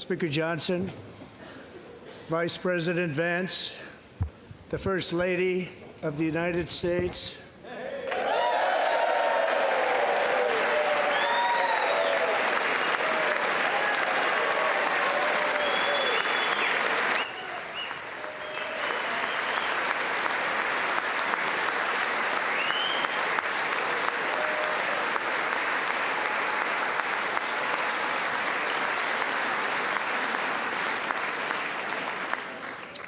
Speaker Johnson, Vice President Vance, the First Lady of the United States,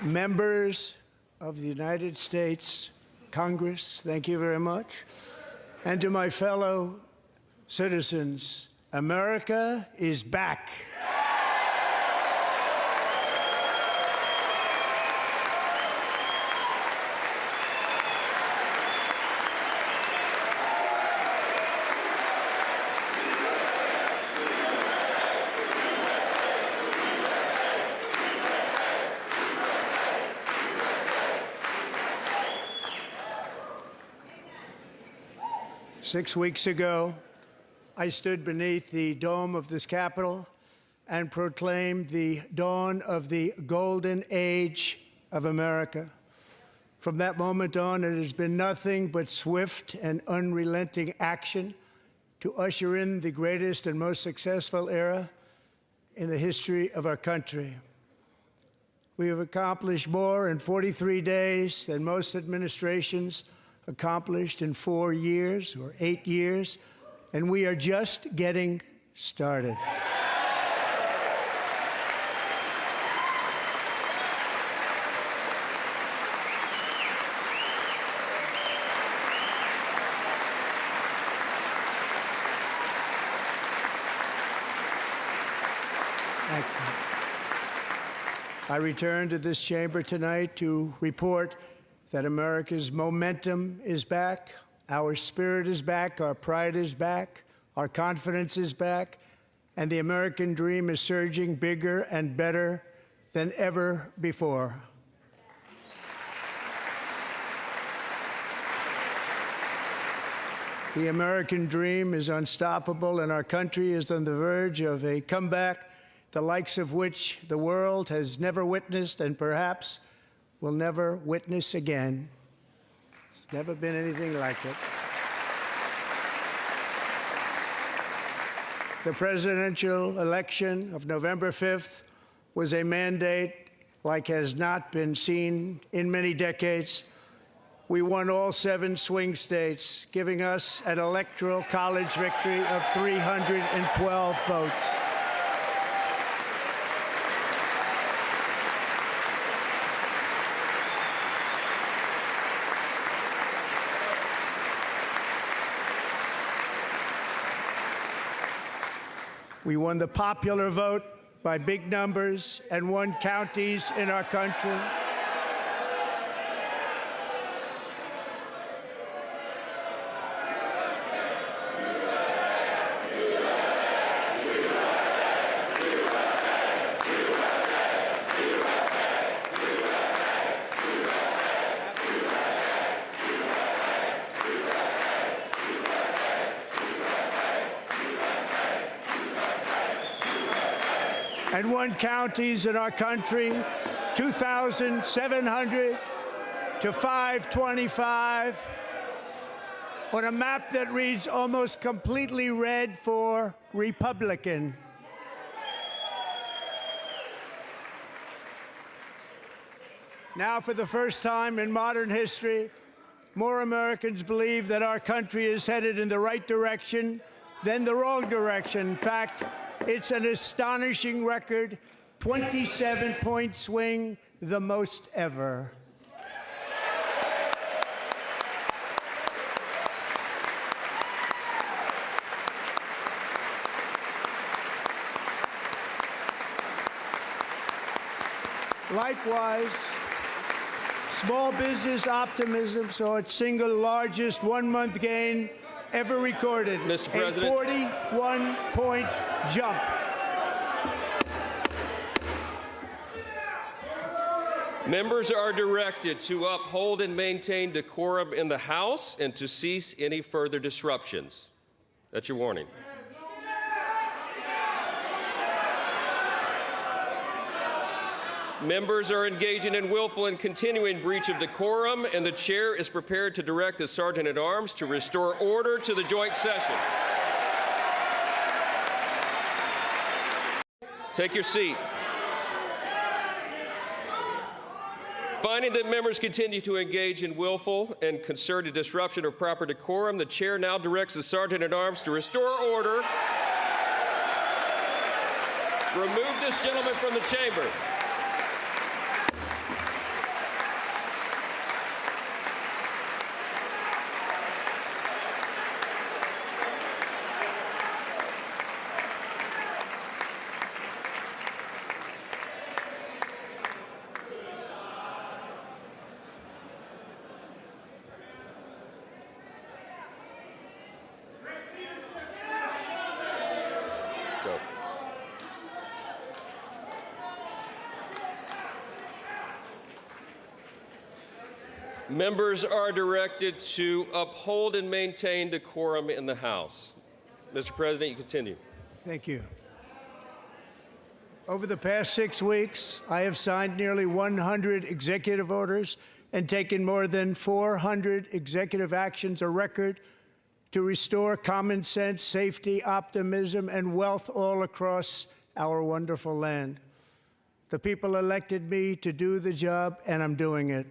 members of the United States Congress, thank you very much. And to my fellow citizens, America is back. 6 weeks ago, I stood beneath the dome of this Capitol and proclaimed the dawn of the golden age of America. From that moment on, it has been nothing but swift and unrelenting action to usher in the greatest and most successful era in the history of our country. We have accomplished more in 43 days than most administrations accomplished in 4 years or 8 years, and we are just getting started. I return to this chamber tonight to report that America's momentum is back, our spirit is back, our pride is back, our confidence is back, and the American dream is surging bigger and better than ever before. The American dream is unstoppable, and our country is on the verge of a comeback, the likes of which the world has never witnessed and perhaps will never witness again. There's never been anything like it. The presidential election of November 5th was a mandate like has not been seen in many decades. We won all 7 swing states, giving us an electoral college victory of 312 votes. We won the popular vote by big numbers and won counties in our country. And won counties in our country, 2,700 to 525, on a map that reads almost completely red for Republican. Now, for the first time in modern history, more Americans believe that our country is headed in the right direction than the wrong direction. In fact, it's an astonishing record, 27-point swing, the most ever. Likewise, small business optimism saw its single largest one-month gain ever recorded. Mr. President. A 41-point jump. Members are directed to uphold and maintain decorum in the House and to cease any further disruptions. That's your warning. Members are engaging in willful and continuing breach of decorum, and the chair is prepared to direct the Sergeant-at-Arms to restore order to the joint session. Take your seat. Finding that members continue to engage in willful and concerted disruption of proper decorum, the chair now directs the Sergeant-at-Arms to restore order. Remove this gentleman from the chamber. Go. Members are directed to uphold and maintain decorum in the House. Mr. President, you continue. Thank you. Over the past 6 weeks, I have signed nearly 100 executive orders and taken more than 400 executive actions, a record to restore common sense, safety, optimism, and wealth all across our wonderful land. The people elected me to do the job, and I'm doing it.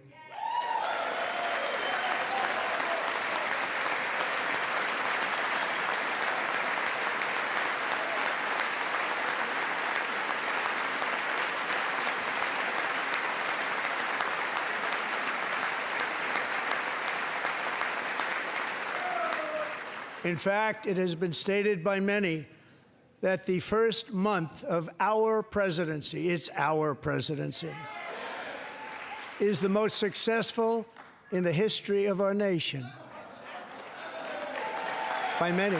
In fact, it has been stated by many that the first month of our presidency, it's our presidency, is the most successful in the history of our nation. By many.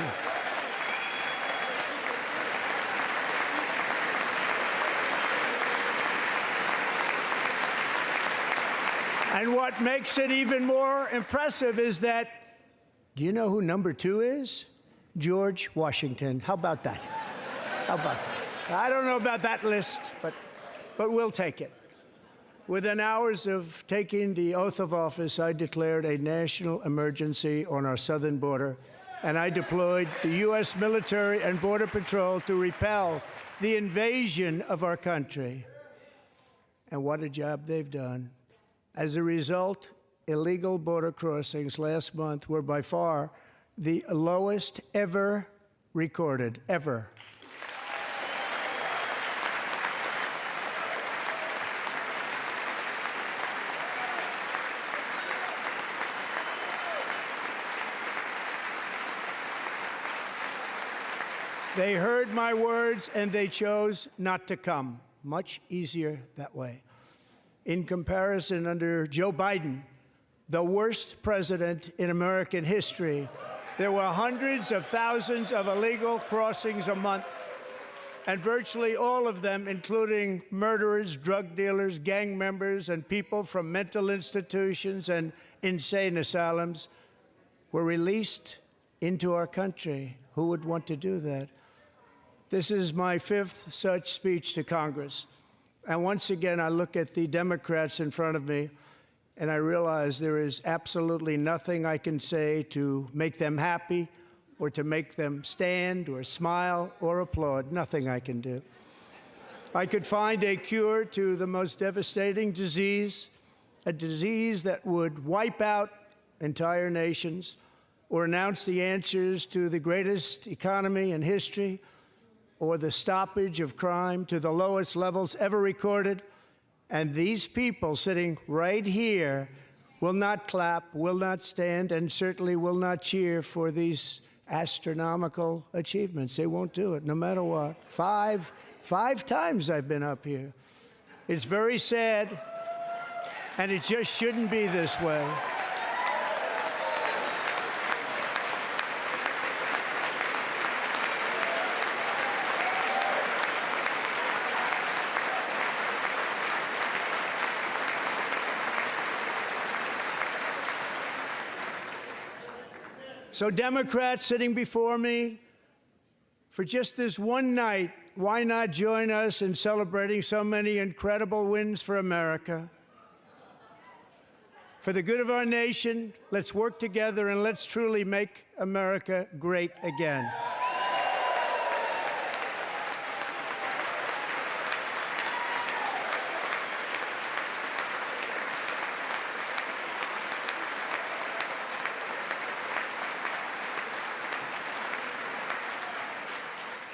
And what makes it even more impressive is that, do you know who number 2 is? George Washington. How about that? How about that? I don't know about that list, but we'll take it. Within hours of taking the oath of office, I declared a national emergency on our southern border, and I deployed the U.S. military and Border Patrol to repel the invasion of our country. And what a job they've done. As a result, illegal border crossings last month were by far the lowest ever recorded, ever. They heard my words and they chose not to come. Much easier that way. In comparison, under Joe Biden, the worst president in American history, there were hundreds of thousands of illegal crossings a month, and virtually all of them, including murderers, drug dealers, gang members, and people from mental institutions and insane asylums, were released into our country. Who would want to do that? This is my 5th such speech to Congress. And once again, I look at the Democrats in front of me, and I realize there is absolutely nothing I can say to make them happy or to make them stand or smile or applaud. Nothing I can do. I could find a cure to the most devastating disease, a disease that would wipe out entire nations, or announce the answers to the greatest economy in history, or the stoppage of crime to the lowest levels ever recorded. And these people sitting right here will not clap, will not stand, and certainly will not cheer for these astronomical achievements. They won't do it, no matter what. Five times I've been up here. It's very sad, and it just shouldn't be this way. So Democrats sitting before me, for just this one night, why not join us in celebrating so many incredible wins for America? For the good of our nation, let's work together and let's truly make America great again.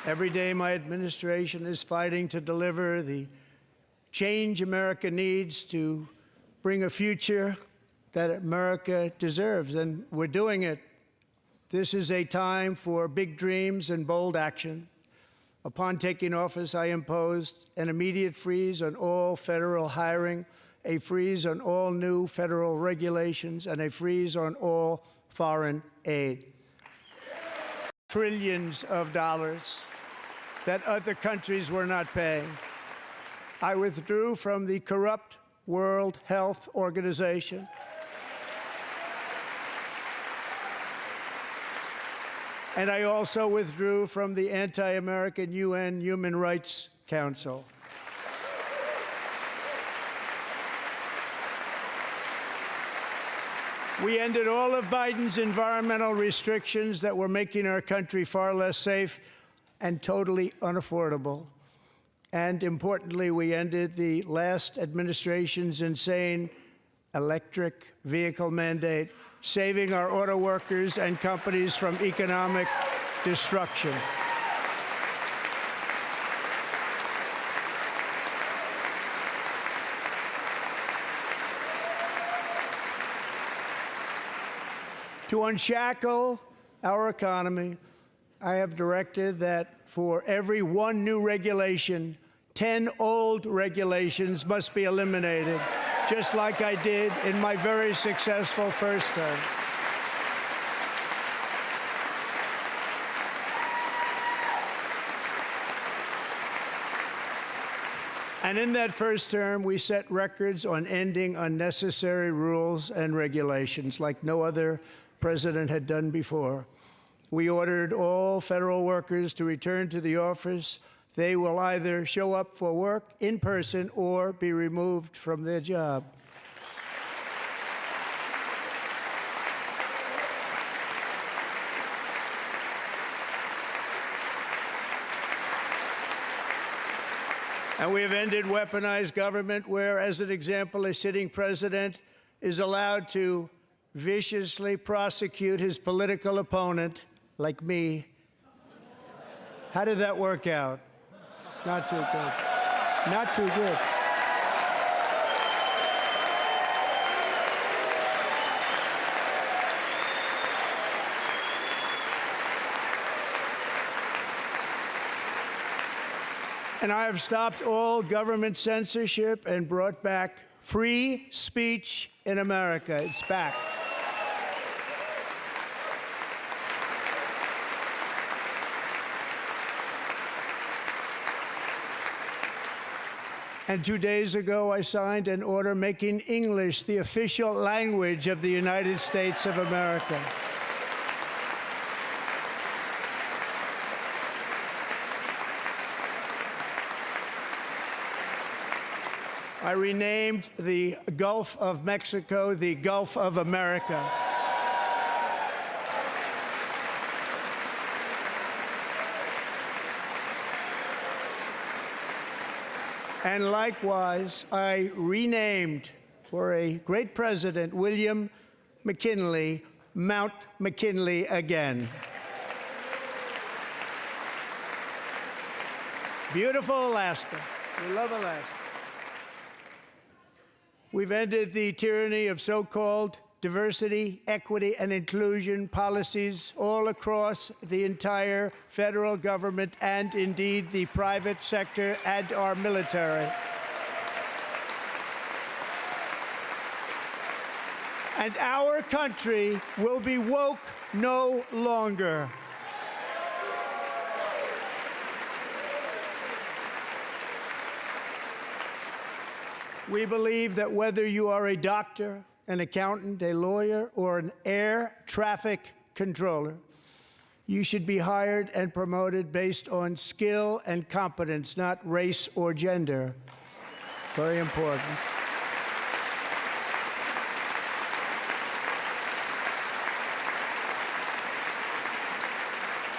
Every day, my administration is fighting to deliver the change America needs to bring a future that America deserves, and we're doing it. This is a time for big dreams and bold action. Upon taking office, I imposed an immediate freeze on all federal hiring, a freeze on all new federal regulations, and a freeze on all foreign aid. Trillions of dollars that other countries were not paying. I withdrew from the corrupt World Health Organization. And I also withdrew from the anti-American UN Human Rights Council. We ended all of Biden's environmental restrictions that were making our country far less safe and totally unaffordable. And importantly, we ended the last administration's insane electric vehicle mandate, saving our auto workers and companies from economic destruction. To unshackle our economy, I have directed that for every one new regulation, 10 old regulations must be eliminated, just like I did in my very successful first term. And in that first term, we set records on ending unnecessary rules and regulations like no other president had done before. We ordered all federal workers to return to the office. They will either show up for work in person or be removed from their job. And we have ended weaponized government where, as an example, a sitting president is allowed to viciously prosecute his political opponent, like me. How did that work out? Not too good. Not too good. And I have stopped all government censorship and brought back free speech in America. It's back. And 2 days ago, I signed an order making English the official language of the United States of America. I renamed the Gulf of Mexico the Gulf of America. And likewise, I renamed, for a great president, William McKinley, Mount McKinley again. Beautiful Alaska. We love Alaska. We've ended the tyranny of so-called diversity, equity, and inclusion policies all across the entire federal government and indeed the private sector and our military. And our country will be woke no longer. We believe that whether you are a doctor, an accountant, a lawyer, or an air traffic controller, You should be hired and promoted based on skill and competence, not race or gender. Very important.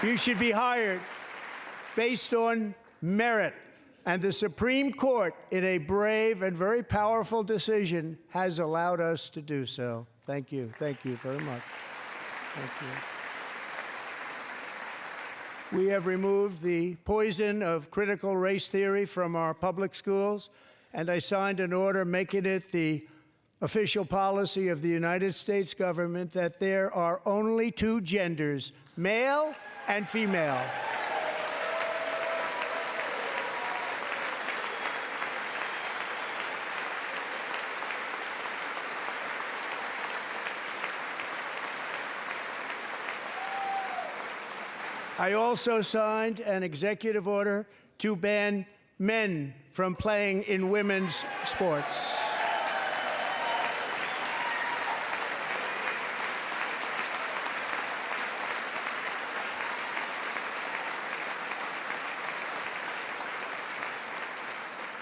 You should be hired based on merit. And the Supreme Court, in a brave and very powerful decision, has allowed us to do so. Thank you. Thank you very much. Thank you. We have removed the poison of critical race theory from our public schools, and I signed an order making it the official policy of the United States government that there are only two genders, male and female. I also signed an executive order to ban men from playing in women's sports.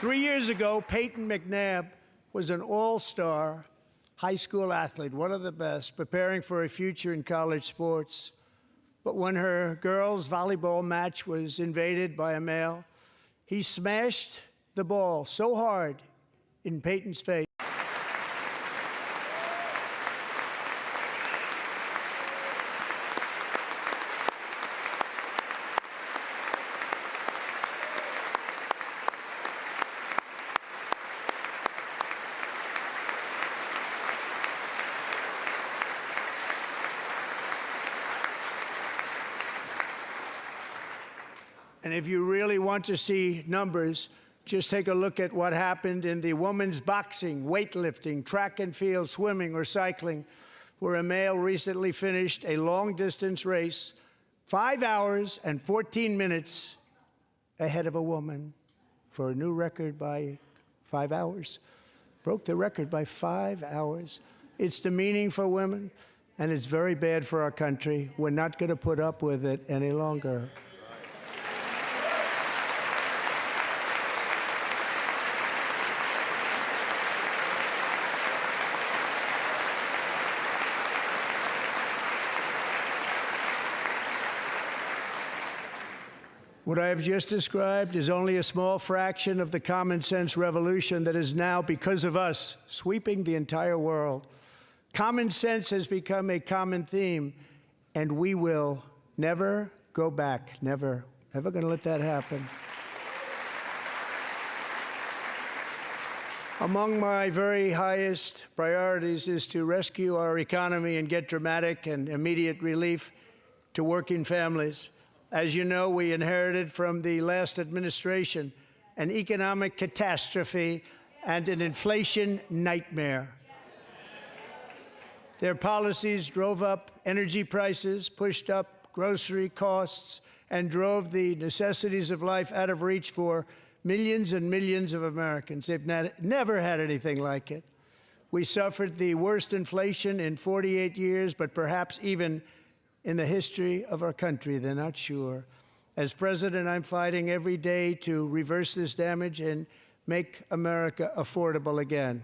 Three years ago, Peyton McNabb was an all-star high school athlete, one of the best, preparing for a future in college sports. But when her girls' volleyball match was invaded by a male, he smashed the ball so hard in Peyton's face. And if you really want to see numbers, just take a look at what happened in the women's boxing, weightlifting, track and field, swimming, or cycling, where a male recently finished a long-distance race 5 hours and 14 minutes ahead of a woman for a new record by 5 hours. Broke the record by 5 hours. It's demeaning for women, and it's very bad for our country. We're not going to put up with it any longer. What I have just described is only a small fraction of the common sense revolution that is now, because of us, sweeping the entire world. Common sense has become a common theme, and we will never go back. Never. Never going to let that happen. Among my very highest priorities is to rescue our economy and get dramatic and immediate relief to working families. As you know, we inherited from the last administration an economic catastrophe and an inflation nightmare. Their policies drove up energy prices, pushed up grocery costs, and drove the necessities of life out of reach for millions and millions of Americans. They've never had anything like it. We suffered the worst inflation in 48 years, but perhaps even in the history of our country. They're not sure. As president, I'm fighting every day to reverse this damage and make America affordable again.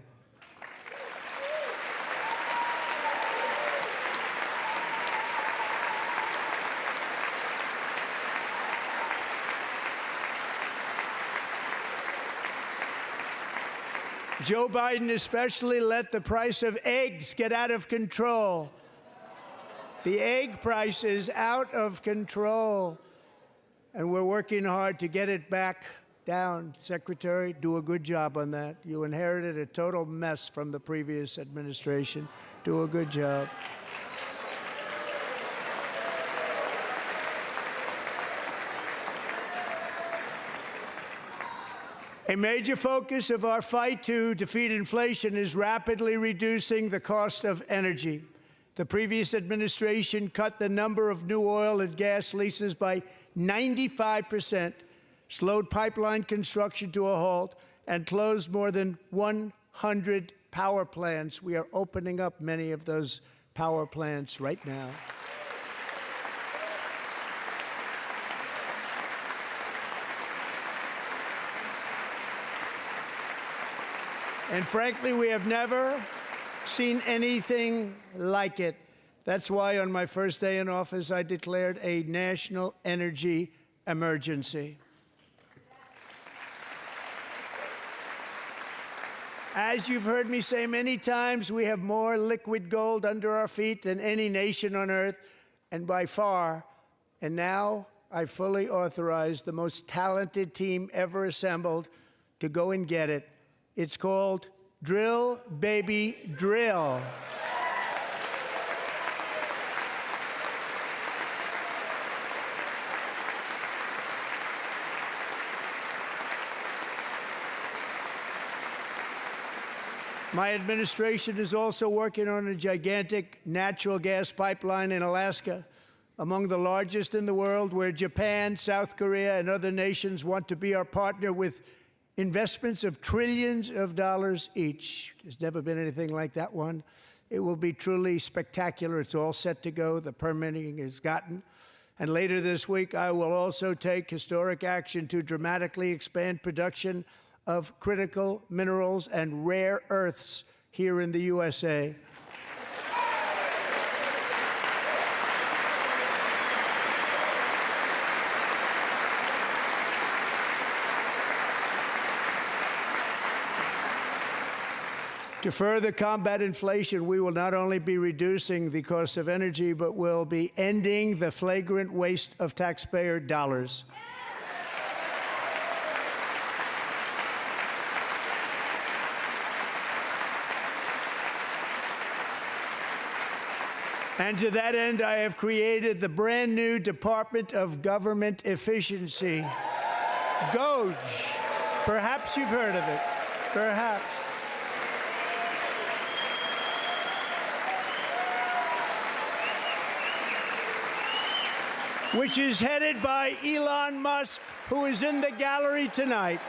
Joe Biden especially let the price of eggs get out of control. The egg price is out of control, and we're working hard to get it back down. Secretary, do a good job on that. You inherited a total mess from the previous administration. Do a good job. A major focus of our fight to defeat inflation is rapidly reducing the cost of energy. The previous administration cut the number of new oil and gas leases by 95%, slowed pipeline construction to a halt, and closed more than 100 power plants. We are opening up many of those power plants right now. And frankly, we have never seen anything like it. That's why on my first day in office, I declared a national energy emergency. As you've heard me say many times, we have more liquid gold under our feet than any nation on earth, and by far. And now I fully authorize the most talented team ever assembled to go and get it. It's called Drill, Baby, Drill. My administration is also working on a gigantic natural gas pipeline in Alaska, among the largest in the world, where Japan, South Korea, and other nations want to be our partner with investments of trillions of dollars each. There's never been anything like that one. It will be truly spectacular. It's all set to go. The permitting is gotten. And later this week, I will also take historic action to dramatically expand production of critical minerals and rare earths here in the USA. To further combat inflation, we will not only be reducing the cost of energy, but will be ending the flagrant waste of taxpayer dollars. And to that end, I have created the brand new Department of Government Efficiency, DOGE. Perhaps you've heard of it. Perhaps. Which is headed by Elon Musk, who is in the gallery tonight.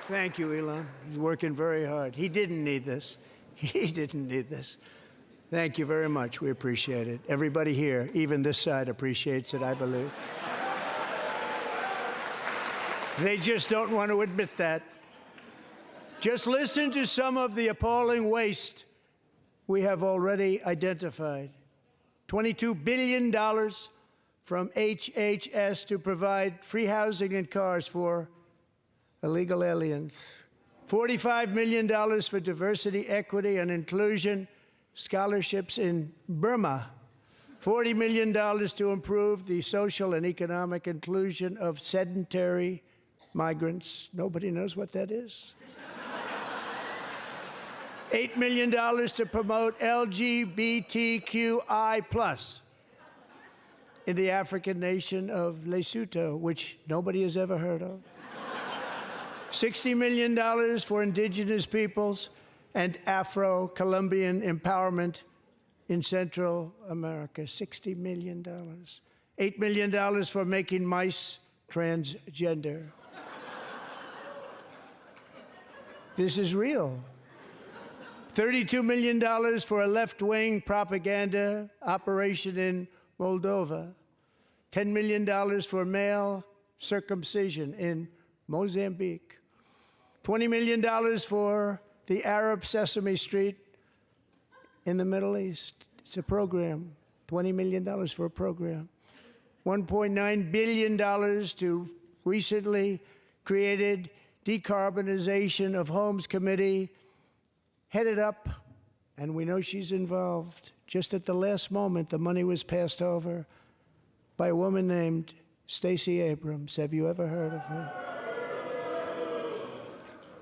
Thank you, Elon. He's working very hard. He didn't need this. He didn't need this. Thank you very much. We appreciate it. Everybody here, even this side, appreciates it, I believe. They just don't want to admit that. Just listen to some of the appalling waste we have already identified. $22 billion from HHS to provide free housing and cars for illegal aliens. $45 million for diversity, equity, and inclusion scholarships in Burma. $40 million to improve the social and economic inclusion of sedentary migrants. Nobody knows what that is. $8 million to promote LGBTQI+ in the African nation of Lesotho, which nobody has ever heard of. $60 million for indigenous peoples and Afro-Colombian empowerment in Central America. $60 million. $8 million for making mice transgender. This is real. $32 million for a left-wing propaganda operation in Moldova. $10 million for male circumcision in Mozambique. $20 million for the Arab Sesame Street in the Middle East. It's a program. $20 million for a program. $1.9 billion to recently created Decarbonization of Homes Committee, headed up, and we know she's involved. Just at the last moment, the money was passed over by a woman named Stacey Abrams. Have you ever heard of her?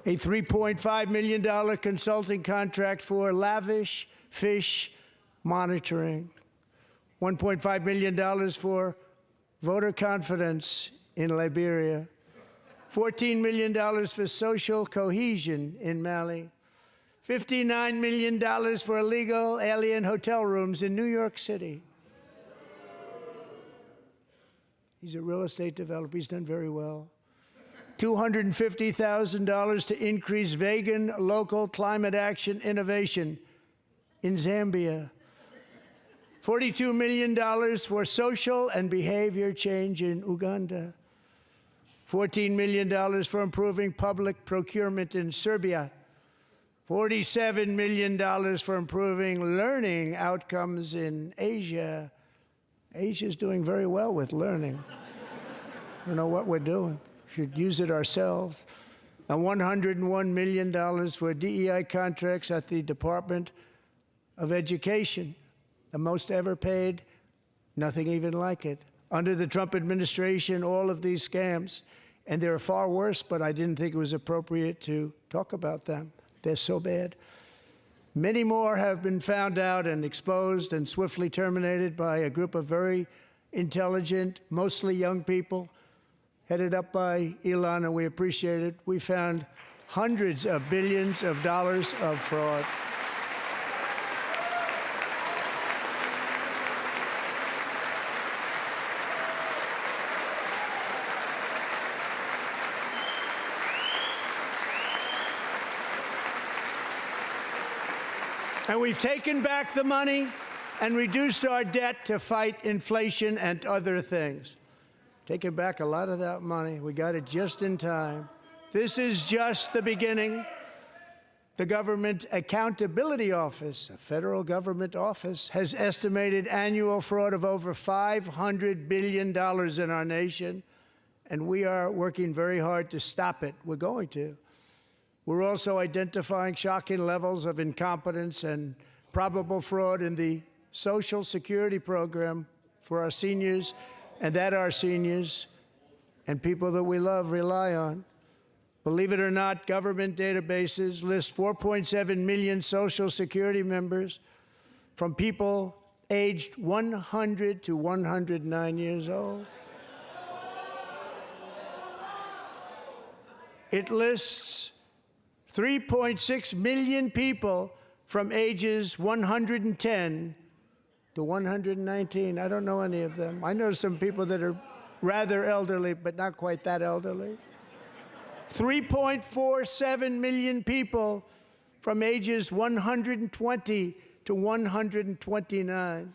A $3.5 million consulting contract for lavish fish monitoring. $1.5 million for voter confidence in Liberia. $14 million for social cohesion in Mali. $59 million for illegal alien hotel rooms in New York City. He's a real estate developer. He's done very well. $250,000 to increase vegan local climate action innovation in Zambia. $42 million for social and behavior change in Uganda. $14 million for improving public procurement in Serbia, $47 million for improving learning outcomes in Asia. Asia's doing very well with learning. I don't know what we're doing. We should use it ourselves. And $101 million for DEI contracts at the Department of Education, the most ever paid, nothing even like it. Under the Trump administration, all of these scams, and they're far worse, but I didn't think it was appropriate to talk about them. They're so bad. Many more have been found out and exposed and swiftly terminated by a group of very intelligent, mostly young people, headed up by Elon, and we appreciate it. We found hundreds of billions of dollars of fraud. And we've taken back the money and reduced our debt to fight inflation and other things. Taken back a lot of that money. We got it just in time. This is just the beginning. The Government Accountability Office, a federal government office, has estimated annual fraud of over $500 billion in our nation, and we are working very hard to stop it. We're going to. We're also identifying shocking levels of incompetence and probable fraud in the Social Security program for our seniors, and that our seniors and people that we love rely on. Believe it or not, government databases list 4.7 million Social Security members from people aged 100 to 109 years old. It lists 3.6 million people from ages 110 to 119. I don't know any of them. I know some people that are rather elderly, but not quite that elderly. 3.47 million people from ages 120 to 129.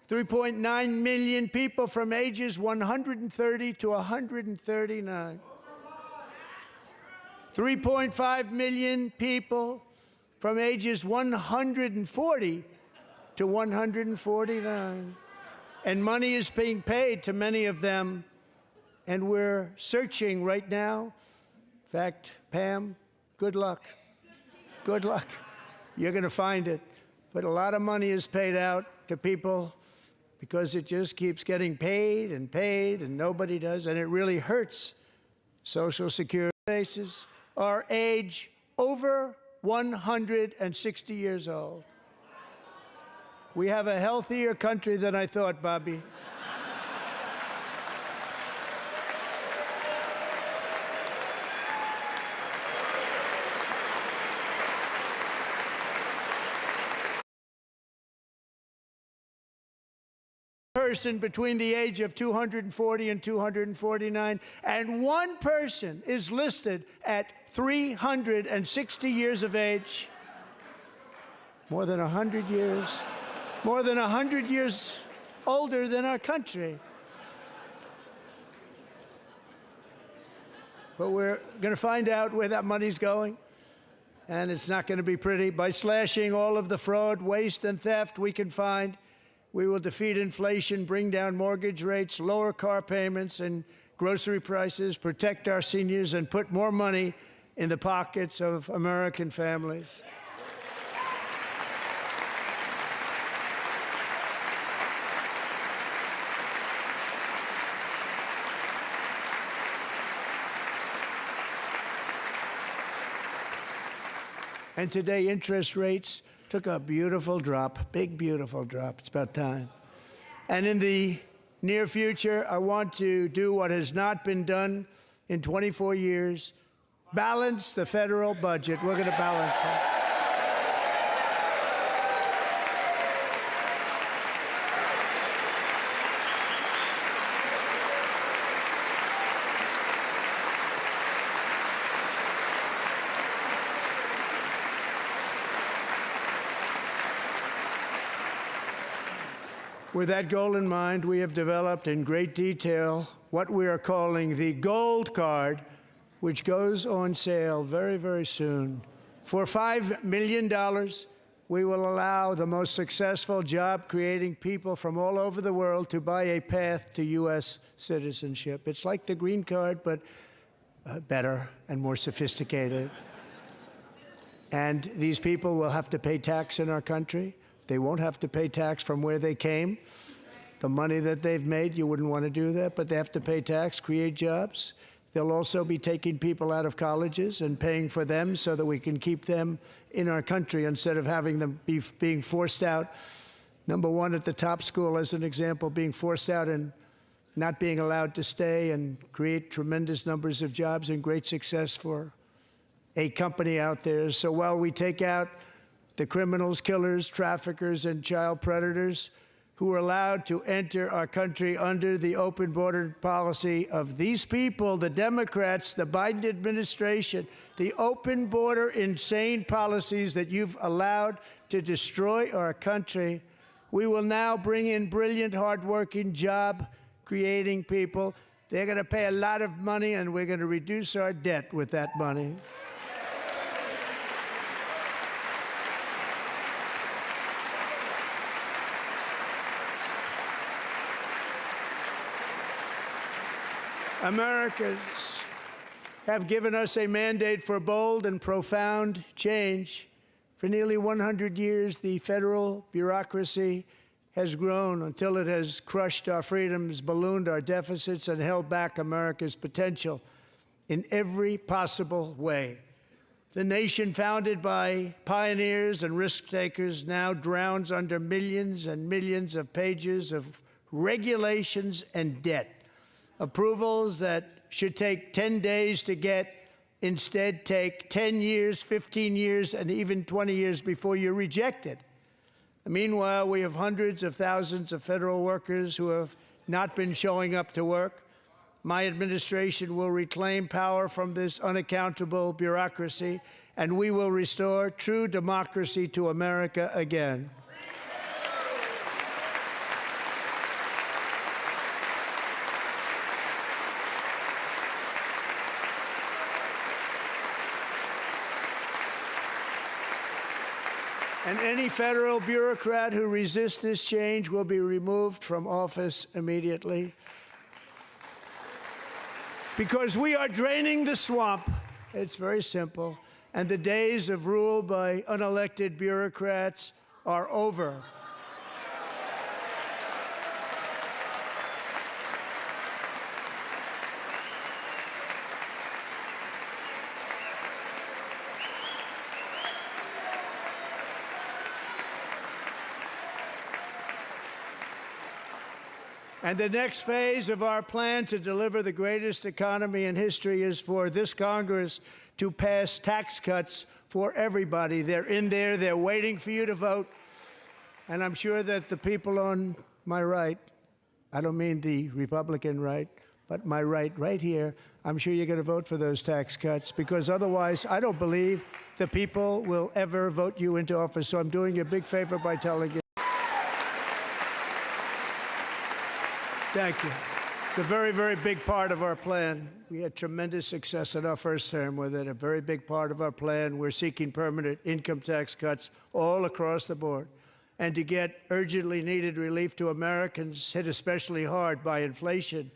3.9 million people from ages 130 to 139. 3.5 million people from ages 140 to 149. And money is being paid to many of them, and we're searching right now. In fact, Pam, good luck. Good luck. You're going to find it. But a lot of money is paid out to people because it just keeps getting paid, and nobody does, and it really hurts Social Security bases. Are age over 160 years old. We have a healthier country than I thought, Bobby. Person between the age of 240 and 249, and one person is listed at 360 years of age. More than 100 years. More than 100 years older than our country. But we're going to find out where that money's going, and it's not going to be pretty. By slashing all of the fraud, waste, and theft we can find, we will defeat inflation, bring down mortgage rates, lower car payments and grocery prices, protect our seniors, and put more money in the pockets of American families. And today, interest rates took a beautiful drop, big, beautiful drop. It's about time. And in the near future, I want to do what has not been done in 24 years, balance the federal budget. We're going to balance it. With that goal in mind, we have developed in great detail what we are calling the Gold Card, which goes on sale very, very soon. For $5 million, we will allow the most successful job-creating people from all over the world to buy a path to U.S. citizenship. It's like the green card, but better and more sophisticated. And these people will have to pay tax in our country. They won't have to pay tax from where they came. The money that they've made, you wouldn't want to do that, but they have to pay tax, create jobs. They'll also be taking people out of colleges and paying for them so that we can keep them in our country instead of having them being forced out. Number one, at the top school, as an example, being forced out and not being allowed to stay and create tremendous numbers of jobs and great success for a company out there. So while we take out the criminals, killers, traffickers, and child predators who are allowed to enter our country under the open border policy of these people, the Democrats, the Biden administration, the open border insane policies that you've allowed to destroy our country, we will now bring in brilliant, hardworking, job-creating people. They're going to pay a lot of money, and we're going to reduce our debt with that money. Americans have given us a mandate for bold and profound change. For nearly 100 years, the federal bureaucracy has grown until it has crushed our freedoms, ballooned our deficits, and held back America's potential in every possible way. The nation founded by pioneers and risk-takers now drowns under millions and millions of pages of regulations and debt. Approvals that should take 10 days to get instead take 10 years, 15 years, and even 20 years before you're rejected. Meanwhile, we have hundreds of thousands of federal workers who have not been showing up to work. My administration will reclaim power from this unaccountable bureaucracy, and we will restore true democracy to America again. And any federal bureaucrat who resists this change will be removed from office immediately. Because we are draining the swamp. It's very simple. And the days of rule by unelected bureaucrats are over. And the next phase of our plan to deliver the greatest economy in history is for this Congress to pass tax cuts for everybody. They're in there. They're waiting for you to vote. And I'm sure that the people on my right, I don't mean the Republican right, but my right here, I'm sure you're going to vote for those tax cuts, because otherwise I don't believe the people will ever vote you into office. So I'm doing you a big favor by telling you. Thank you. It's a very, very big part of our plan. We had tremendous success in our first term with it, a very big part of our plan. We're seeking permanent income tax cuts all across the board. And to get urgently needed relief to Americans hit especially hard by inflation,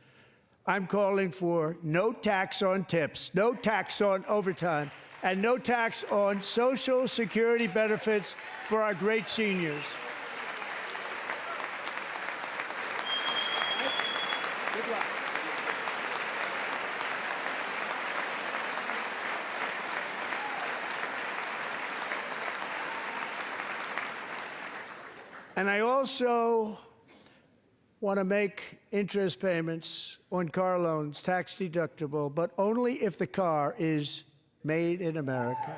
I'm calling for no tax on tips, no tax on overtime, and no tax on Social Security benefits for our great seniors. And I also want to make interest payments on car loans tax deductible, but only if the car is made in America.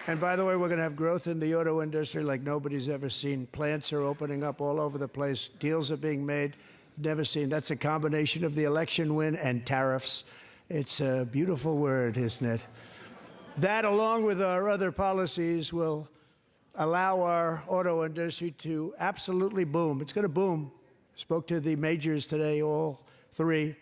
And by the way, we're going to have growth in the auto industry like nobody's ever seen. Plants are opening up all over the place. Deals are being made. Never seen. That's a combination of the election win and tariffs. It's a beautiful word, isn't it? That, along with our other policies, will allow our auto industry to absolutely boom. It's going to boom. Spoke to the majors today, all three,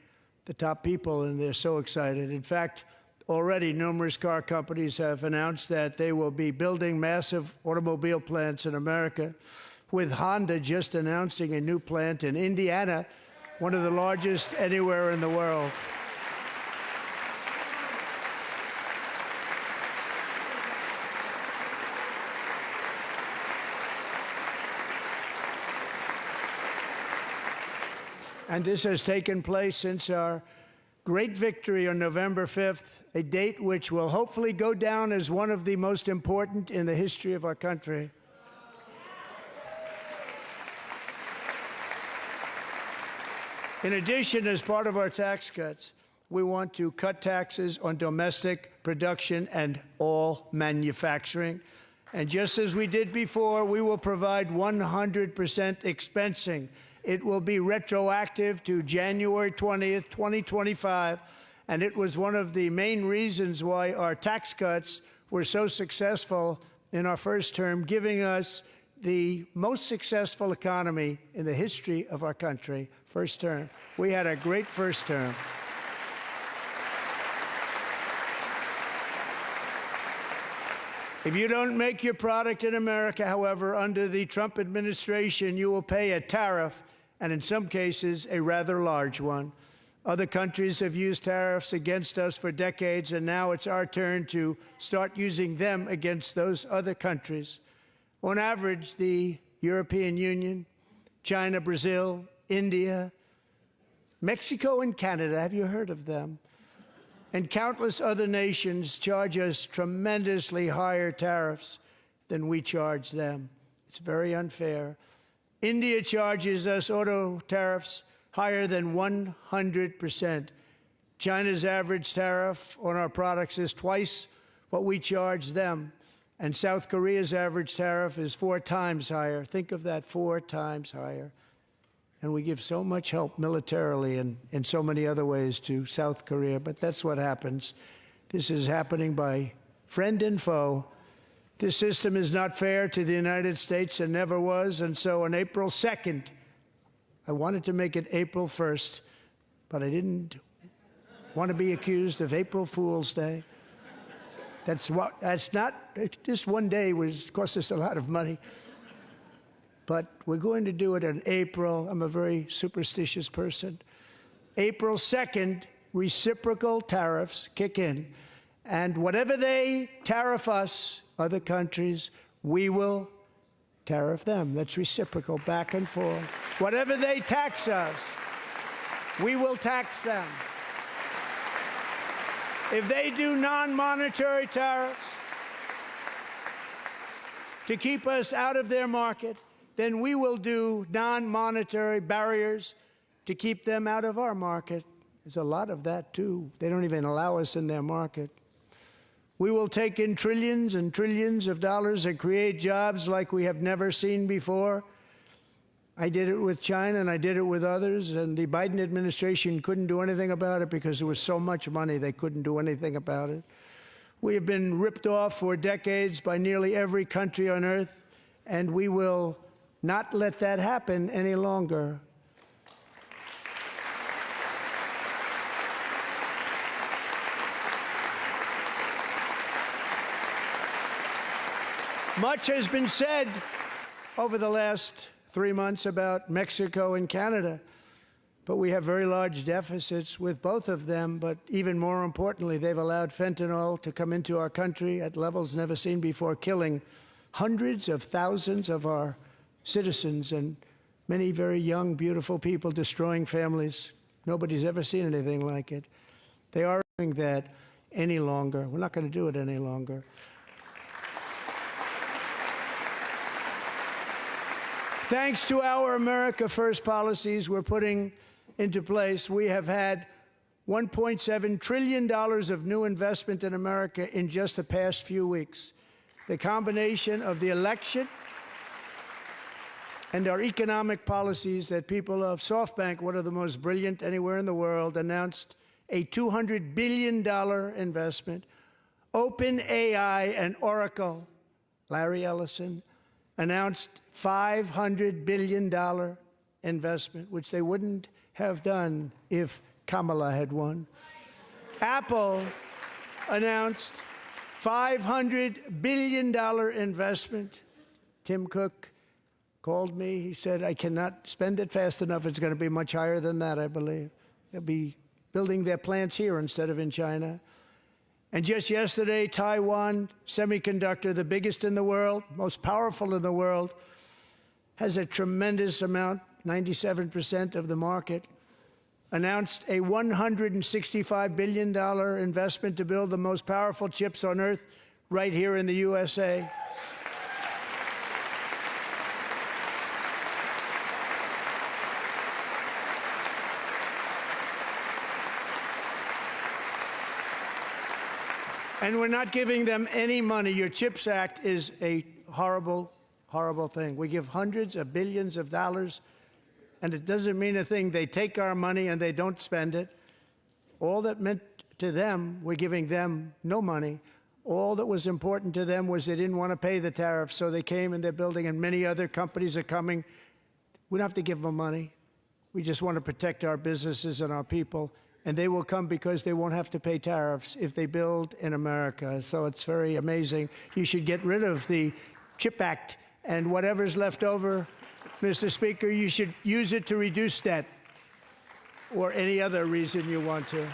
the top people, and they're so excited. In fact, already numerous car companies have announced that they will be building massive automobile plants in America, with Honda just announcing a new plant in Indiana, one of the largest anywhere in the world. And this has taken place since our great victory on November 5th, a date which will hopefully go down as one of the most important in the history of our country. In addition, as part of our tax cuts, we want to cut taxes on domestic production and all manufacturing. And just as we did before, we will provide 100% expensing. It will be retroactive to January 20th, 2025, and it was one of the main reasons why our tax cuts were so successful in our first term, giving us the most successful economy in the history of our country, first term. We had a great first term. If you don't make your product in America, however, under the Trump administration, you will pay a tariff, and in some cases, a rather large one. Other countries have used tariffs against us for decades, and now it's our turn to start using them against those other countries. On average, the European Union, China, Brazil, India, Mexico, and Canada, have you heard of them? And countless other nations charge us tremendously higher tariffs than we charge them. It's very unfair. India charges us auto tariffs higher than 100%. China's average tariff on our products is twice what we charge them. And South Korea's average tariff is 4 times higher. Think of that, 4 times higher. And we give so much help militarily and in so many other ways to South Korea, but that's what happens. This is happening by friend and foe. This system is not fair to the United States and never was, and so on April 2nd, I wanted to make it April 1st, but I didn't want to be accused of April Fool's Day. That's not, just one day cost us a lot of money. But we're going to do it in April. I'm a very superstitious person. April 2nd, reciprocal tariffs kick in. And whatever they tariff us, other countries, we will tariff them. That's reciprocal, back and forth. Whatever they tax us, we will tax them. If they do non-monetary tariffs to keep us out of their market, then we will do non-monetary barriers to keep them out of our market. There's a lot of that, too. They don't even allow us in their market. We will take in trillions and trillions of dollars and create jobs like we have never seen before. I did it with China, and I did it with others, and the Biden administration couldn't do anything about it because there was so much money they couldn't do anything about it. We have been ripped off for decades by nearly every country on earth, and we will not let that happen any longer. Much has been said over the last 3 months about Mexico and Canada, but we have very large deficits with both of them. But even more importantly, they've allowed fentanyl to come into our country at levels never seen before, killing hundreds of thousands of our citizens and many very young, beautiful people, destroying families. Nobody's ever seen anything like it. They aren't doing that any longer. We're not going to do it any longer. Thanks to our America First policies we're putting into place, we have had $1.7 trillion of new investment in America in just the past few weeks. The combination of the election and our economic policies that people of SoftBank, one of the most brilliant anywhere in the world, announced a $200 billion investment. OpenAI and Oracle, Larry Ellison, announced $500 billion investment, which they wouldn't have done if Kamala had won. Apple announced $500 billion investment. Tim Cook called me. He said, I cannot spend it fast enough. It's going to be much higher than that, I believe. They'll be building their plants here instead of in China. And just yesterday, Taiwan Semiconductor, the biggest in the world, most powerful in the world, has a tremendous amount, 97% of the market, announced a $165 billion investment to build the most powerful chips on Earth right here in the USA. And we're not giving them any money. Your CHIPS Act is a horrible, horrible thing. We give hundreds of billions of dollars, and it doesn't mean a thing. They take our money and they don't spend it. All that meant to them, we're giving them no money. All that was important to them was they didn't want to pay the tariffs, so they came and they're building, and many other companies are coming. We don't have to give them money. We just want to protect our businesses and our people. And they will come because they won't have to pay tariffs if they build in America. So it's very amazing. You should get rid of the CHIP Act, and whatever's left over, Mr. Speaker, you should use it to reduce debt or any other reason you want to.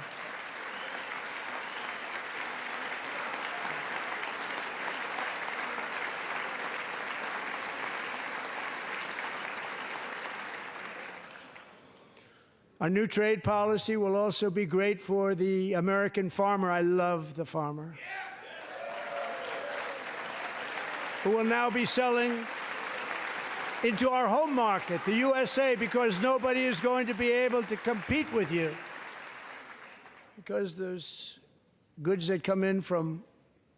Our new trade policy will also be great for the American farmer. I love the farmer, who will now be selling into our home market, the USA, because nobody is going to be able to compete with you. Because there's goods that come in from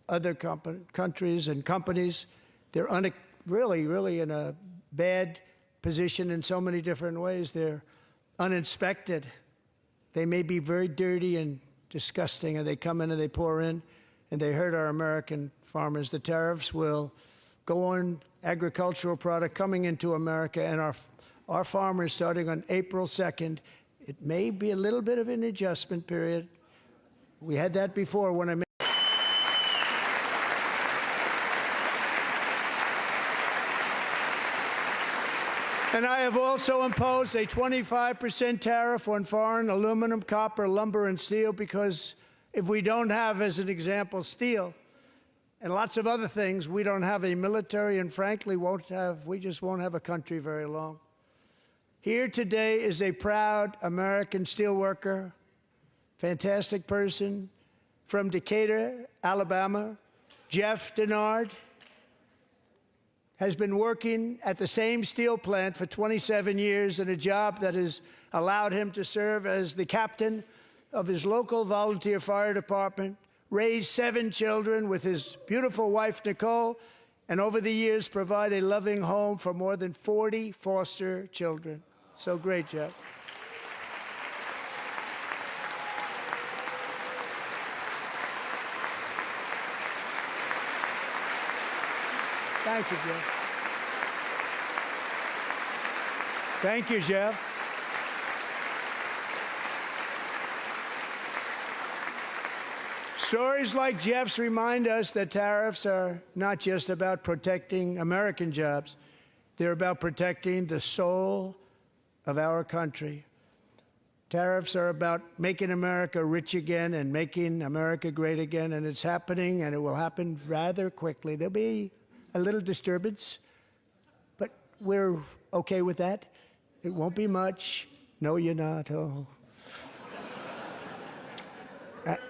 other countries and companies, they're really in a bad position in so many different ways. They're uninspected. They may be very dirty and disgusting, and they come in and they pour in, and they hurt our American farmers. The tariffs will go on agricultural product coming into America, and our farmers, starting on April 2nd, it may be a little bit of an adjustment period. We had that before when I made. And I have also imposed a 25% tariff on foreign aluminum, copper, lumber, and steel, because if we don't have, as an example, steel and lots of other things, we don't have a military, and frankly, we just won't have a country very long. Here today is a proud American steelworker, fantastic person from Decatur, Alabama, Jeff Denard. Has been working at the same steel plant for 27 years in a job that has allowed him to serve as the captain of his local volunteer fire department, raise 7 children with his beautiful wife, Nicole, and over the years provide a loving home for more than 40 foster children. So great, Jeff. Thank you, Jeff. Thank you, Jeff. Stories like Jeff's remind us that tariffs are not just about protecting American jobs. They're about protecting the soul of our country. Tariffs are about making America rich again and making America great again, and it's happening, and it will happen rather quickly. There'll be a little disturbance, but we're okay with that. It won't be much. No, you're not. Oh.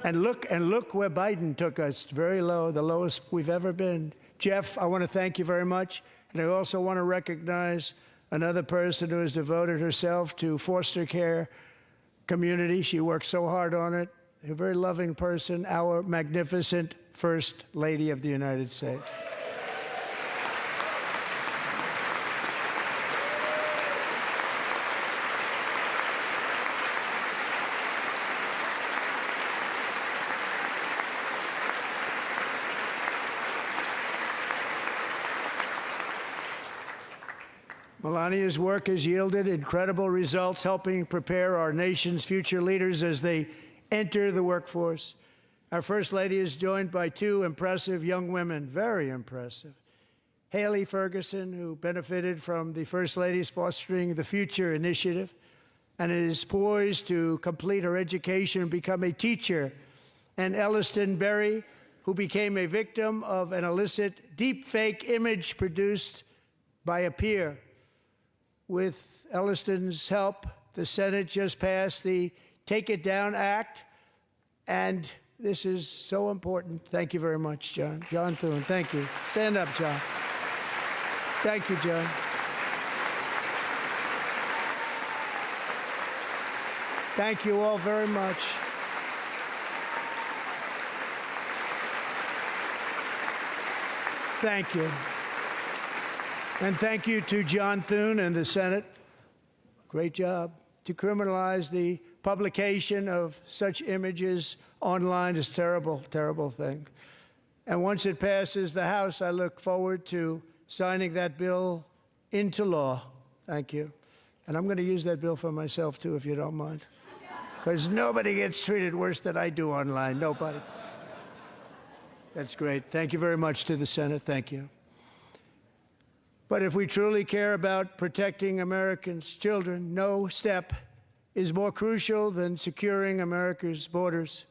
And look where Biden took us, very low, the lowest we've ever been. Jeff, I want to thank you very much. And I also want to recognize another person who has devoted herself to foster care community. She works so hard on it. A very loving person, our magnificent First Lady of the United States. Melania's work has yielded incredible results, helping prepare our nation's future leaders as they enter the workforce. Our First Lady is joined by two impressive young women, very impressive. Haley Ferguson, who benefited from the First Lady's Fostering the Future initiative and is poised to complete her education and become a teacher. And Elliston Berry, who became a victim of an illicit deepfake image produced by a peer. With Elliston's help, the Senate just passed the Take It Down Act, and this is so important. Thank you very much, John. John Thune, thank you. Stand up, John. Thank you, John. Thank you all very much. Thank you. And thank you to John Thune and the Senate. Great job. To criminalize the publication of such images online is a terrible, terrible thing. And once it passes the House, I look forward to signing that bill into law. Thank you. And I'm going to use that bill for myself, too, if you don't mind. Because nobody gets treated worse than I do online. Nobody. That's great. Thank you very much to the Senate. Thank you. But if we truly care about protecting Americans' children, no step is more crucial than securing America's borders.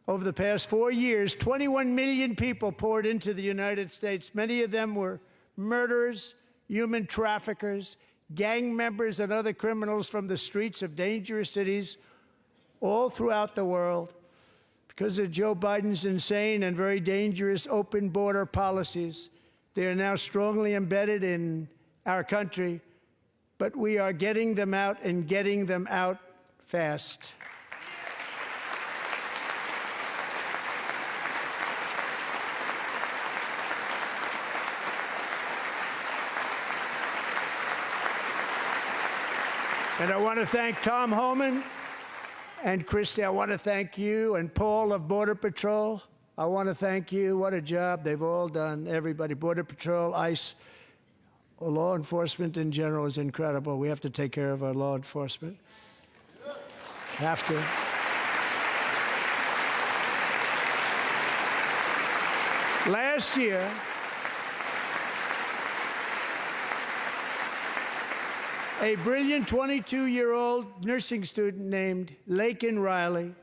Over the past 4 years, 21 million people poured into the United States. Many of them were murderers, human traffickers, gang members, and other criminals from the streets of dangerous cities all throughout the world. Because of Joe Biden's insane and very dangerous open border policies, they are now strongly embedded in our country, but we are getting them out and getting them out fast. And I want to thank Tom Homan and Christy. I want to thank you and Paul of Border Patrol. I want to thank you. What a job they've all done, everybody. Border Patrol, ICE, law enforcement in general is incredible. We have to take care of our law enforcement. Have to. Last year, a brilliant 22-year-old nursing student named Laken Riley,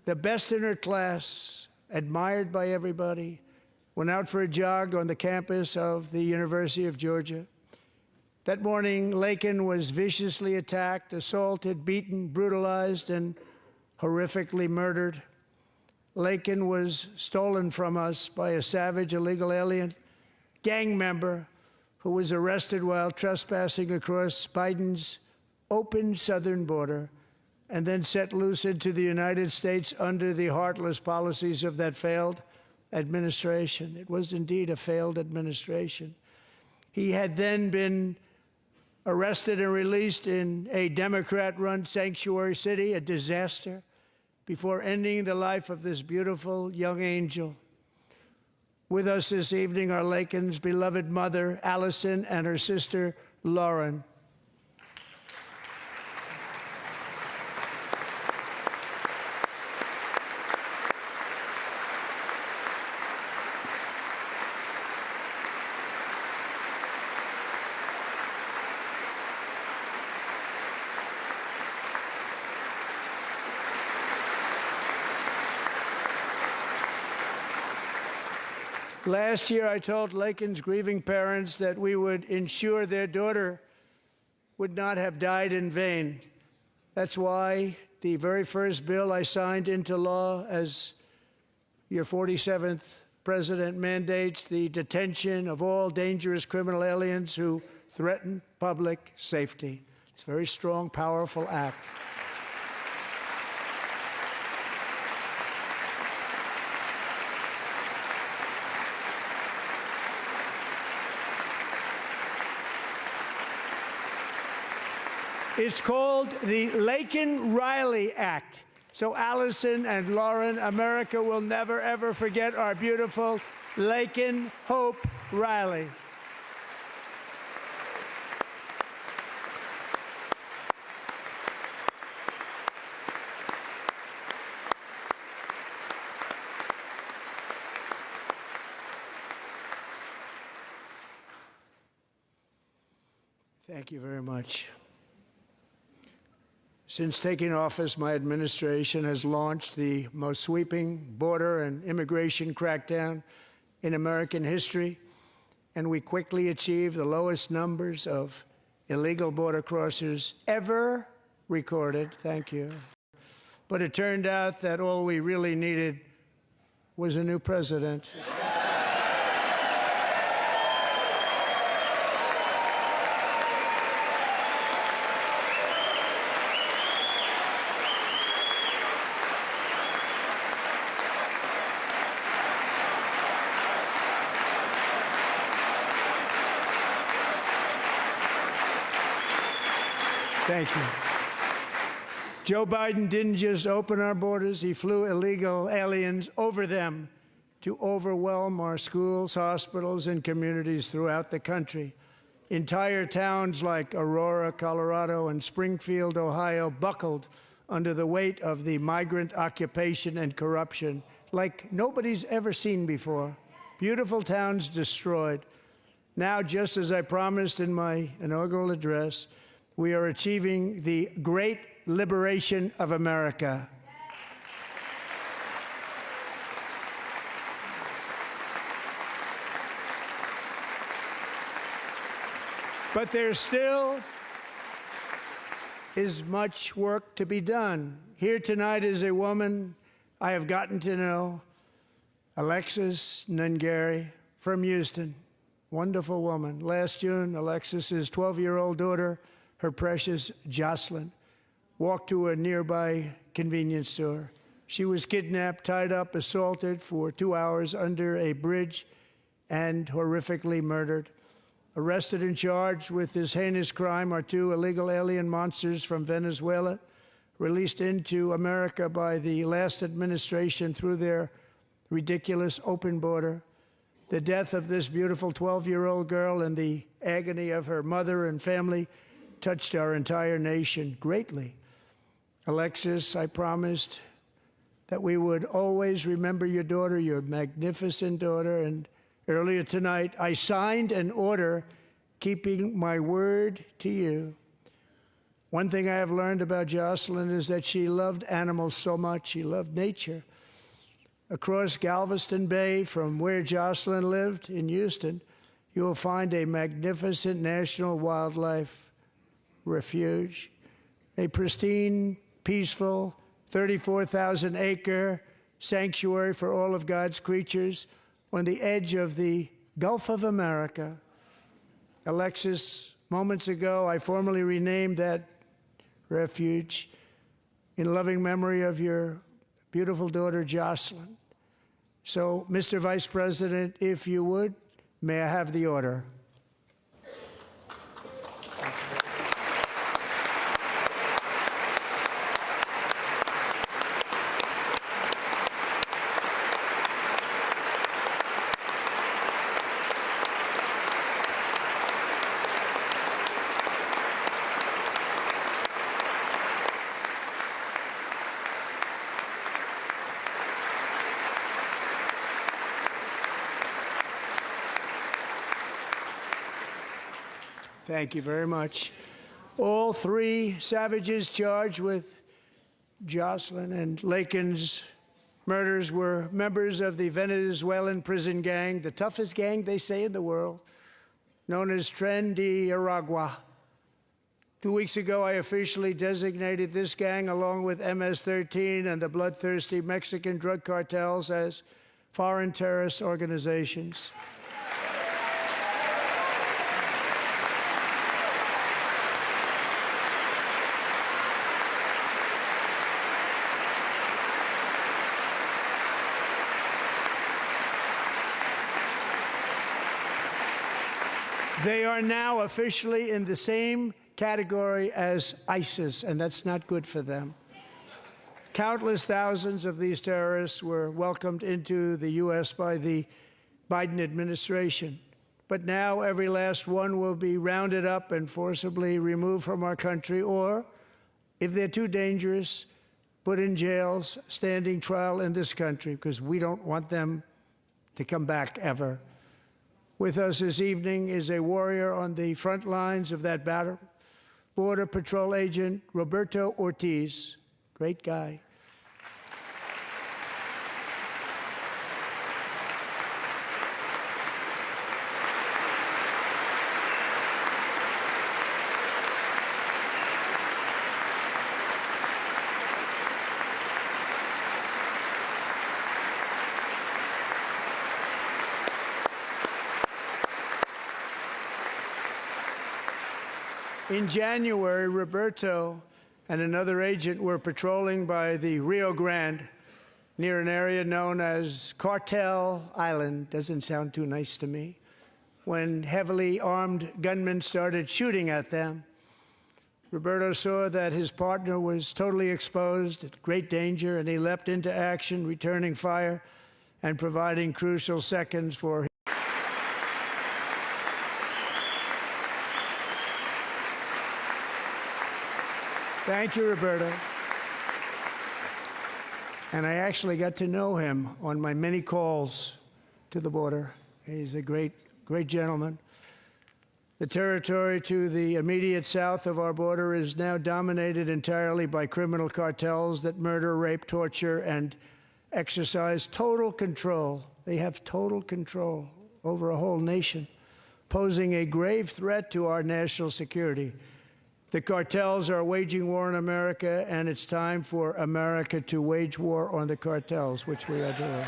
the best in her class, admired by everybody, went out for a jog on the campus of the University of Georgia. That morning, Laken was viciously attacked, assaulted, beaten, brutalized, and horrifically murdered. Laken was stolen from us by a savage illegal alien gang member who was arrested while trespassing across Biden's open southern border and then set loose into the United States under the heartless policies of that failed administration. It was indeed a failed administration. He had then been arrested and released in a Democrat-run sanctuary city, a disaster, before ending the life of this beautiful young angel. With us this evening are Laken's beloved mother, Allison, and her sister, Lauren. Last year, I told Laken's grieving parents that we would ensure their daughter would not have died in vain. That's why the very first bill I signed into law as your 47th president mandates the detention of all dangerous criminal aliens who threaten public safety. It's a very strong, powerful act. It's called the Laken-Riley Act. So Allison and Lauren, America will never, ever forget our beautiful Laken Hope Riley. Thank you very much. Since taking office, my administration has launched the most sweeping border and immigration crackdown in American history, and we quickly achieved the lowest numbers of illegal border crossers ever recorded. Thank you. But it turned out that all we really needed was a new president. Thank you. Joe Biden didn't just open our borders, he flew illegal aliens over them to overwhelm our schools, hospitals, and communities throughout the country. Entire towns like Aurora, Colorado, and Springfield, Ohio, buckled under the weight of the migrant occupation and corruption like nobody's ever seen before. Beautiful towns destroyed. Now, just as I promised in my inaugural address, we are achieving the great liberation of America. But there still is much work to be done. Here tonight is a woman I have gotten to know, Alexis Nungari from Houston. Wonderful woman. Last June, Alexis's 12-year-old daughter, her precious Jocelyn, walked to a nearby convenience store. She was kidnapped, tied up, assaulted for 2 hours under a bridge, and horrifically murdered. Arrested and charged with this heinous crime are 2 illegal alien monsters from Venezuela, released into America by the last administration through their ridiculous open border. The death of this beautiful 12-year-old girl and the agony of her mother and family touched our entire nation greatly. Alexis, I promised that we would always remember your daughter, your magnificent daughter, and earlier tonight I signed an order keeping my word to you. One thing I have learned about Jocelyn is that she loved animals so much. She loved nature. Across Galveston Bay, from where Jocelyn lived in Houston, you will find a magnificent national wildlife refuge, a pristine, peaceful, 34,000-acre sanctuary for all of God's creatures on the edge of the Gulf of America. Alexis, moments ago, I formally renamed that refuge in loving memory of your beautiful daughter, Jocelyn. So, Mr. Vice President, if you would, may I have the order? Thank you very much. All 3 savages charged with Jocelyn and Lakin's murders were members of the Venezuelan prison gang, the toughest gang, they say, in the world, known as Tren de Aragua. 2 weeks ago, I officially designated this gang, along with MS-13 and the bloodthirsty Mexican drug cartels, as foreign terrorist organizations. They are now officially in the same category as ISIS, and that's not good for them. Countless thousands of these terrorists were welcomed into the U.S. by the Biden administration. But now every last one will be rounded up and forcibly removed from our country, or, if they're too dangerous, put in jails, standing trial in this country, because we don't want them to come back ever. With us this evening is a warrior on the front lines of that battle, Border Patrol Agent Roberto Ortiz. Great guy. In January, Roberto and another agent were patrolling by the Rio Grande near an area known as Cartel Island. Doesn't sound too nice to me. When heavily armed gunmen started shooting at them, Roberto saw that his partner was totally exposed, at great danger, and he leapt into action, returning fire and providing crucial seconds for Thank you, Roberto. And I actually got to know him on my many calls to the border. He's a great, great gentleman. The territory to the immediate south of our border is now dominated entirely by criminal cartels that murder, rape, torture, and exercise total control. They have total control over a whole nation, posing a grave threat to our national security. The cartels are waging war on America, and it's time for America to wage war on the cartels, which we are doing.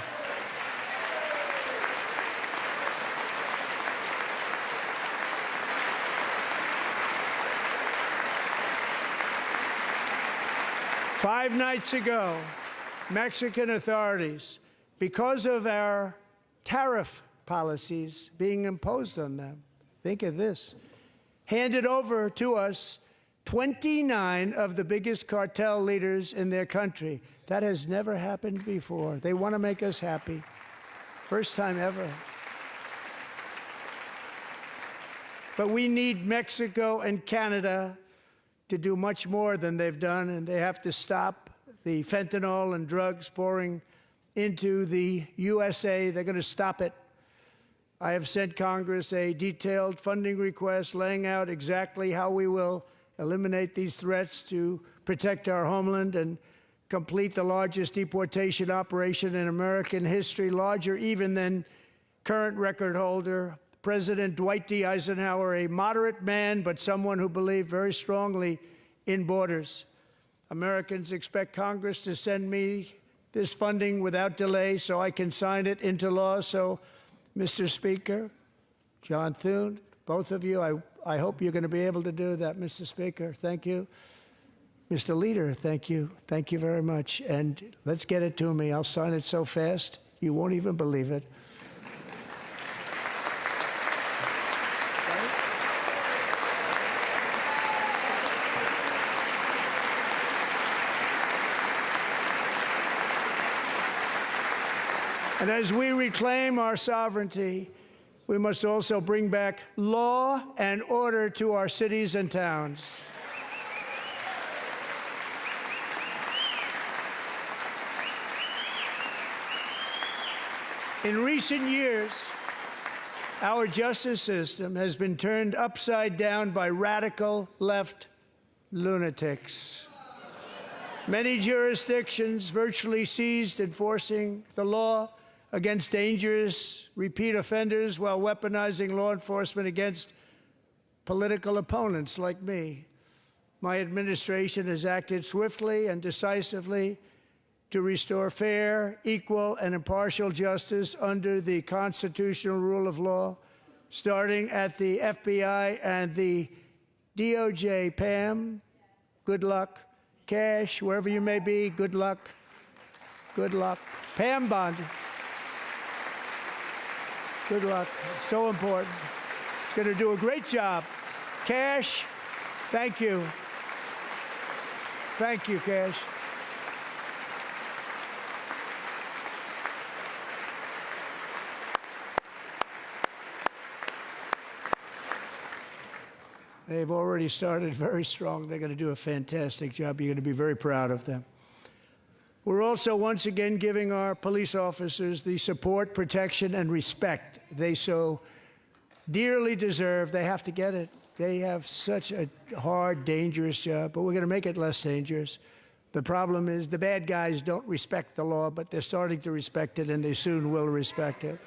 Five nights ago, Mexican authorities, because of our tariff policies being imposed on them, think of this, handed over to us 29 of the biggest cartel leaders in their country. That has never happened before. They want to make us happy. First time ever. But we need Mexico and Canada to do much more than they've done, and they have to stop the fentanyl and drugs pouring into the USA. They're going to stop it. I have sent Congress a detailed funding request laying out exactly how we will eliminate these threats to protect our homeland and complete the largest deportation operation in American history, larger even than current record holder, President Dwight D. Eisenhower, a moderate man, but someone who believed very strongly in borders. Americans expect Congress to send me this funding without delay so I can sign it into law. So, Mr. Speaker, John Thune, both of you, I hope you're going to be able to do that, Mr. Speaker. Thank you. Mr. Leader, thank you. Thank you very much. And let's get it to me. I'll sign it so fast, you won't even believe it. And as we reclaim our sovereignty, we must also bring back law and order to our cities and towns. In recent years, our justice system has been turned upside down by radical left lunatics. Many jurisdictions virtually ceased enforcing the law against dangerous repeat offenders while weaponizing law enforcement against political opponents like me. My administration has acted swiftly and decisively to restore fair, equal, and impartial justice under the constitutional rule of law, starting at the FBI and the DOJ. Pam, good luck. Cash, wherever you may be, good luck. Good luck. Pam Bondi. Good luck. So important. Going to do a great job. Cash, thank you. Thank you, Cash. They've already started very strong. They're going to do a fantastic job. You're going to be very proud of them. We're also once again giving our police officers the support, protection, and respect they so dearly deserve. They have to get it. They have such a hard, dangerous job, but we're going to make it less dangerous. The problem is the bad guys don't respect the law, but they're starting to respect it, and they soon will respect it.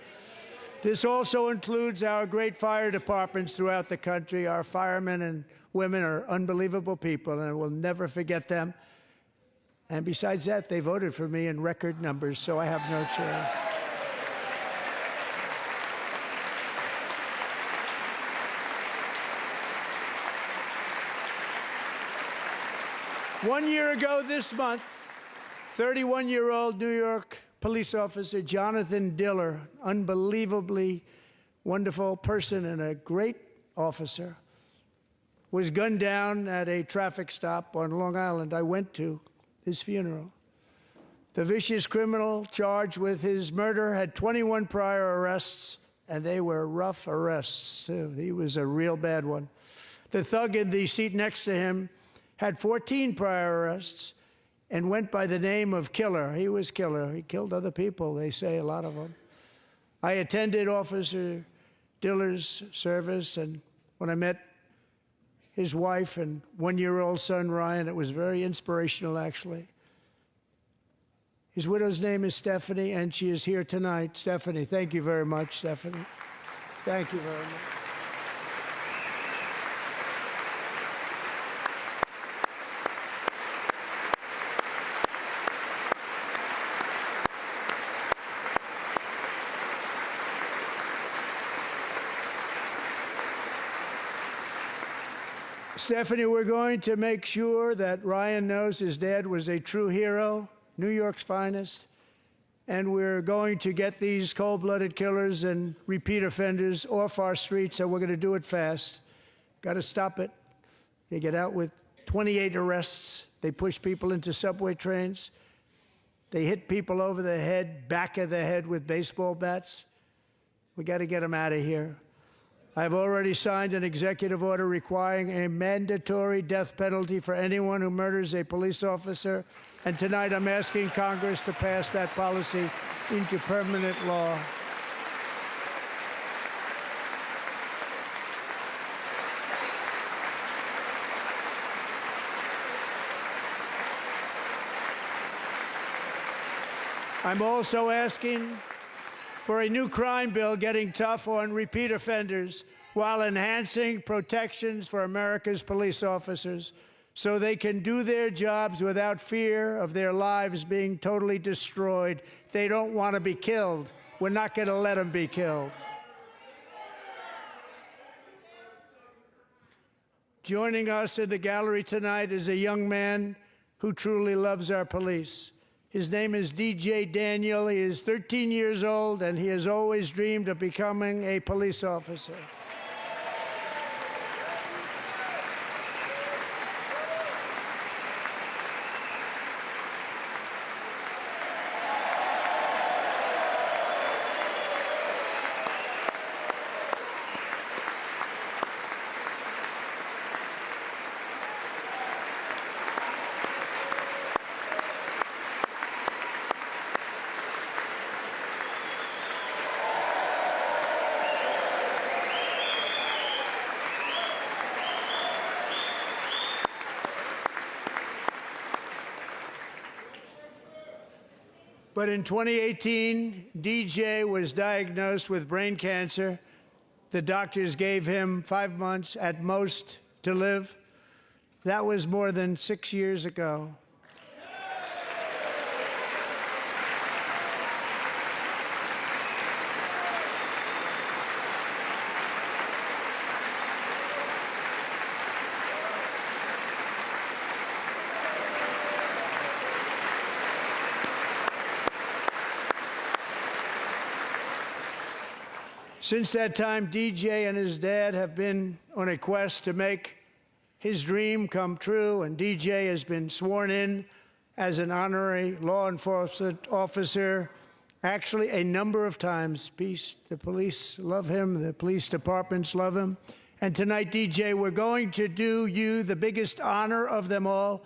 This also includes our great fire departments throughout the country. Our firemen and women are unbelievable people, and we'll never forget them. And besides that, they voted for me in record numbers, so I have no choice. One year ago this month, 31-year-old New York police officer Jonathan Diller, unbelievably wonderful person and a great officer, was gunned down at a traffic stop on Long Island. I went to his funeral. The vicious criminal charged with his murder had 21 prior arrests, and they were rough arrests, too. He was a real bad one. The thug in the seat next to him had 14 prior arrests and went by the name of Killer. He was Killer. He killed other people, they say, a lot of them. I attended Officer Diller's service, and when I met his wife and one-year-old son, Ryan, it was very inspirational, actually. His widow's name is Stephanie, and she is here tonight. Stephanie, thank you very much, Stephanie. Thank you very much. Stephanie, we're going to make sure that Ryan knows his dad was a true hero, New York's finest, and we're going to get these cold-blooded killers and repeat offenders off our streets, and we're going to do it fast. Got to stop it. They get out with 28 arrests. They push people into subway trains. They hit people over the head, back of the head with baseball bats. We got to get them out of here. I've already signed an executive order requiring a mandatory death penalty for anyone who murders a police officer, and tonight I'm asking Congress to pass that policy into permanent law. I'm also asking for a new crime bill getting tough on repeat offenders while enhancing protections for America's police officers so they can do their jobs without fear of their lives being totally destroyed. They don't want to be killed. We're not going to let them be killed. Joining us in the gallery tonight is a young man who truly loves our police. His name is DJ Daniel. He is 13 years old, and he has always dreamed of becoming a police officer. But in 2018, DJ was diagnosed with brain cancer. The doctors gave him 5 months at most to live. That was more than 6 years ago. Since that time, DJ and his dad have been on a quest to make his dream come true, and DJ has been sworn in as an honorary law enforcement officer, actually a number of times. The police love him, the police departments love him. And tonight, DJ, we're going to do you the biggest honor of them all.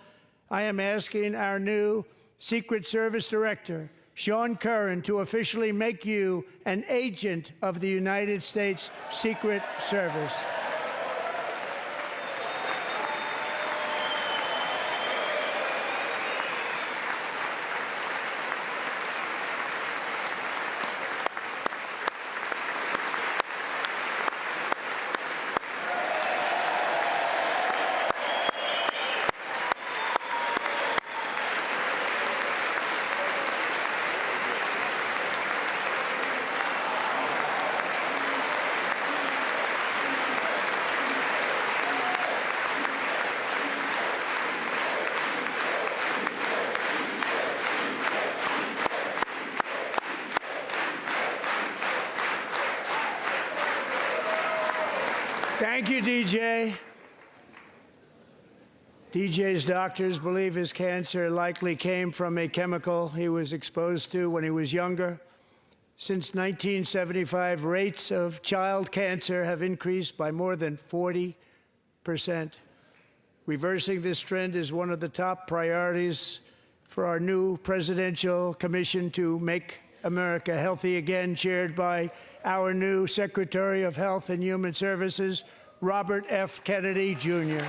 I am asking our new Secret Service Director, Sean Curran, to officially make you an agent of the United States Secret Service. Thank you, DJ. DJ's doctors believe his cancer likely came from a chemical he was exposed to when he was younger. Since 1975, rates of child cancer have increased by more than 40%. Reversing this trend is one of the top priorities for our new presidential commission to make America healthy again, chaired by our new Secretary of Health and Human Services, Robert F. Kennedy, Jr.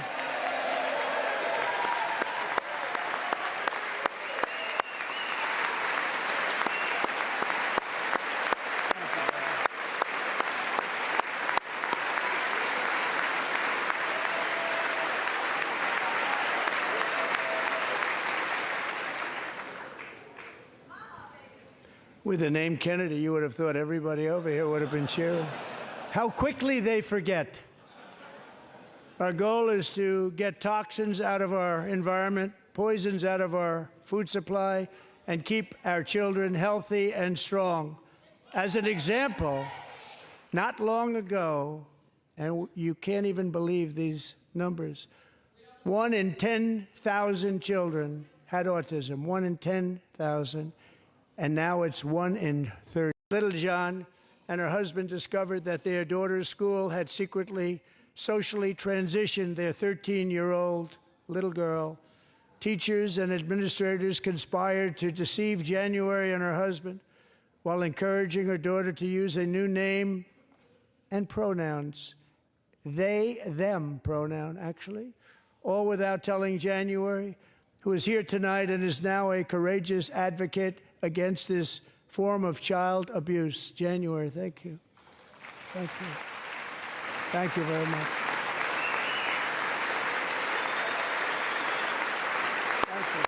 With the name Kennedy, you would have thought everybody over here would have been cheering. How quickly they forget. Our goal is to get toxins out of our environment, poisons out of our food supply, and keep our children healthy and strong. As an example, not long ago, and you can't even believe these numbers, 1 in 10,000 children had autism, 1 in 10,000. And now it's 1 in 30. Little John and her husband discovered that their daughter's school had secretly, socially transitioned their 13-year-old little girl. Teachers and administrators conspired to deceive January and her husband while encouraging her daughter to use a new name and pronouns. They, them pronoun, actually, all without telling January, who is here tonight and is now a courageous advocate against this form of child abuse. January, thank you. Thank you. Thank you very much. Thank you.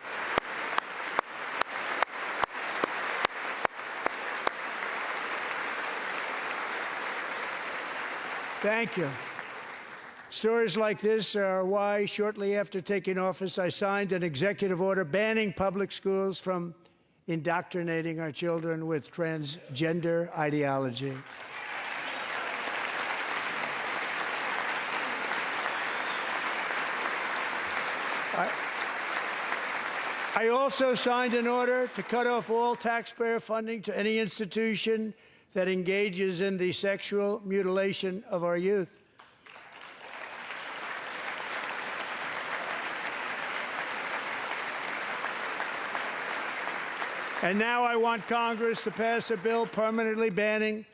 Thank you. Stories like this are why, shortly after taking office, I signed an executive order banning public schools from indoctrinating our children with transgender ideology. I also signed an order to cut off all taxpayer funding to any institution that engages in the sexual mutilation of our youth. And now I want Congress to pass a bill permanently banning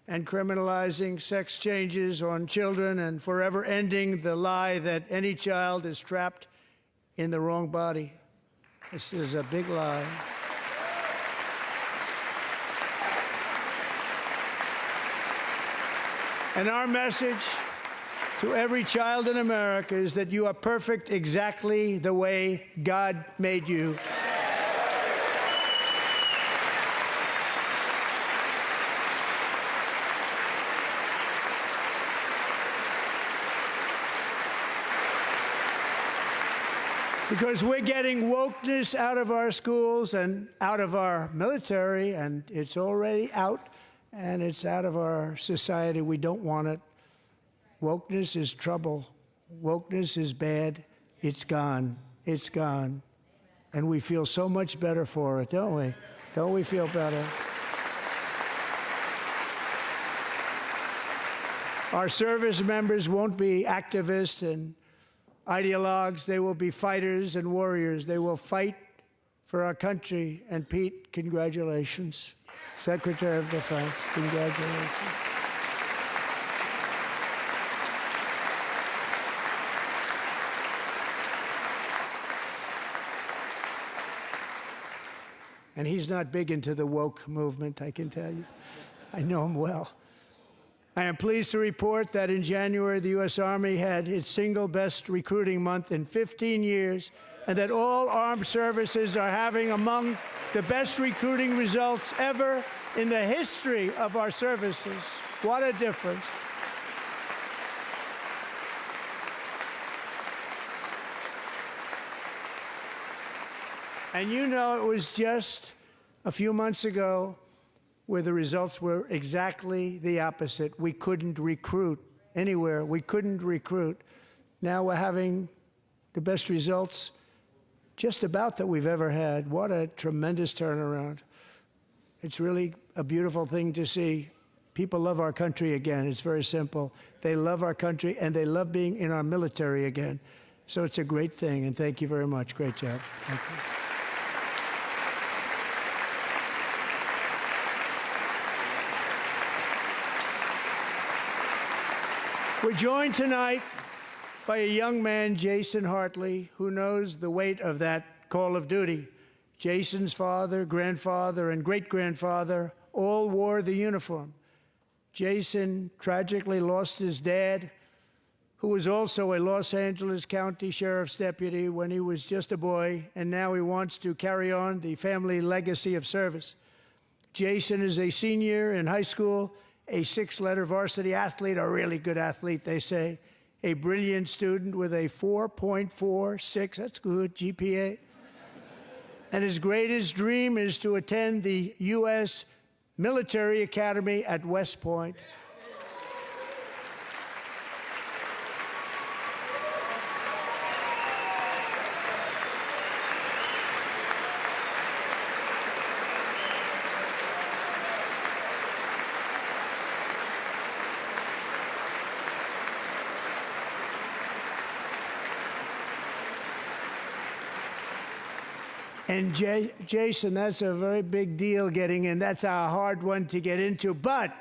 and criminalizing sex changes on children and forever ending the lie that any child is trapped in the wrong body. This is a big lie. And our message to every child in America is that you are perfect exactly the way God made you. Because we're getting wokeness out of our schools and out of our military, and it's already out, and it's out of our society. We don't want it. Wokeness is trouble. Wokeness is bad. It's gone. It's gone. And we feel so much better for it, don't we? Don't we feel better? Our service members won't be activists and ideologues. They will be fighters and warriors. They will fight for our country. And Pete, congratulations. Secretary of Defense, congratulations. And he's not big into the woke movement, I can tell you. I know him well. I am pleased to report that in January, the U.S. Army had its single best recruiting month in 15 years, and that all armed services are having among the best recruiting results ever in the history of our services. What a difference. And you know, it was just a few months ago where the results were exactly the opposite. We couldn't recruit anywhere. We couldn't recruit. Now we're having the best results just about that we've ever had. What a tremendous turnaround. It's really a beautiful thing to see. People love our country again. It's very simple. They love our country, and they love being in our military again. So it's a great thing, and thank you very much. Great job. Thank you. We're joined tonight by a young man, Jason Hartley, who knows the weight of that call of duty. Jason's father, grandfather, and great-grandfather all wore the uniform. Jason tragically lost his dad, who was also a Los Angeles County Sheriff's deputy when he was just a boy, and now he wants to carry on the family legacy of service. Jason is a senior in high school, a six-letter varsity athlete, a really good athlete, they say, a brilliant student with a 4.46, that's good, GPA. And his greatest dream is to attend the U.S. Military Academy at West Point. And Jason, that's a very big deal getting in. That's a hard one to get into. But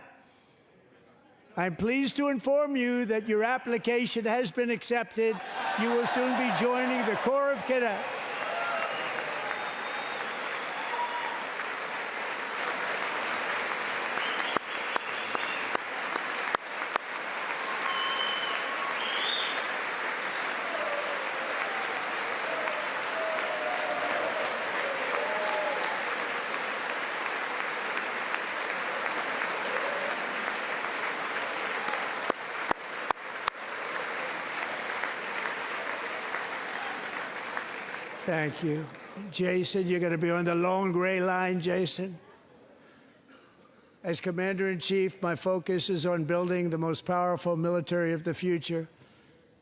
I'm pleased to inform you that your application has been accepted. You will soon be joining the Corps of Cadets. Thank you. Jason, you're going to be on the long gray line, Jason. As Commander-in-Chief, my focus is on building the most powerful military of the future.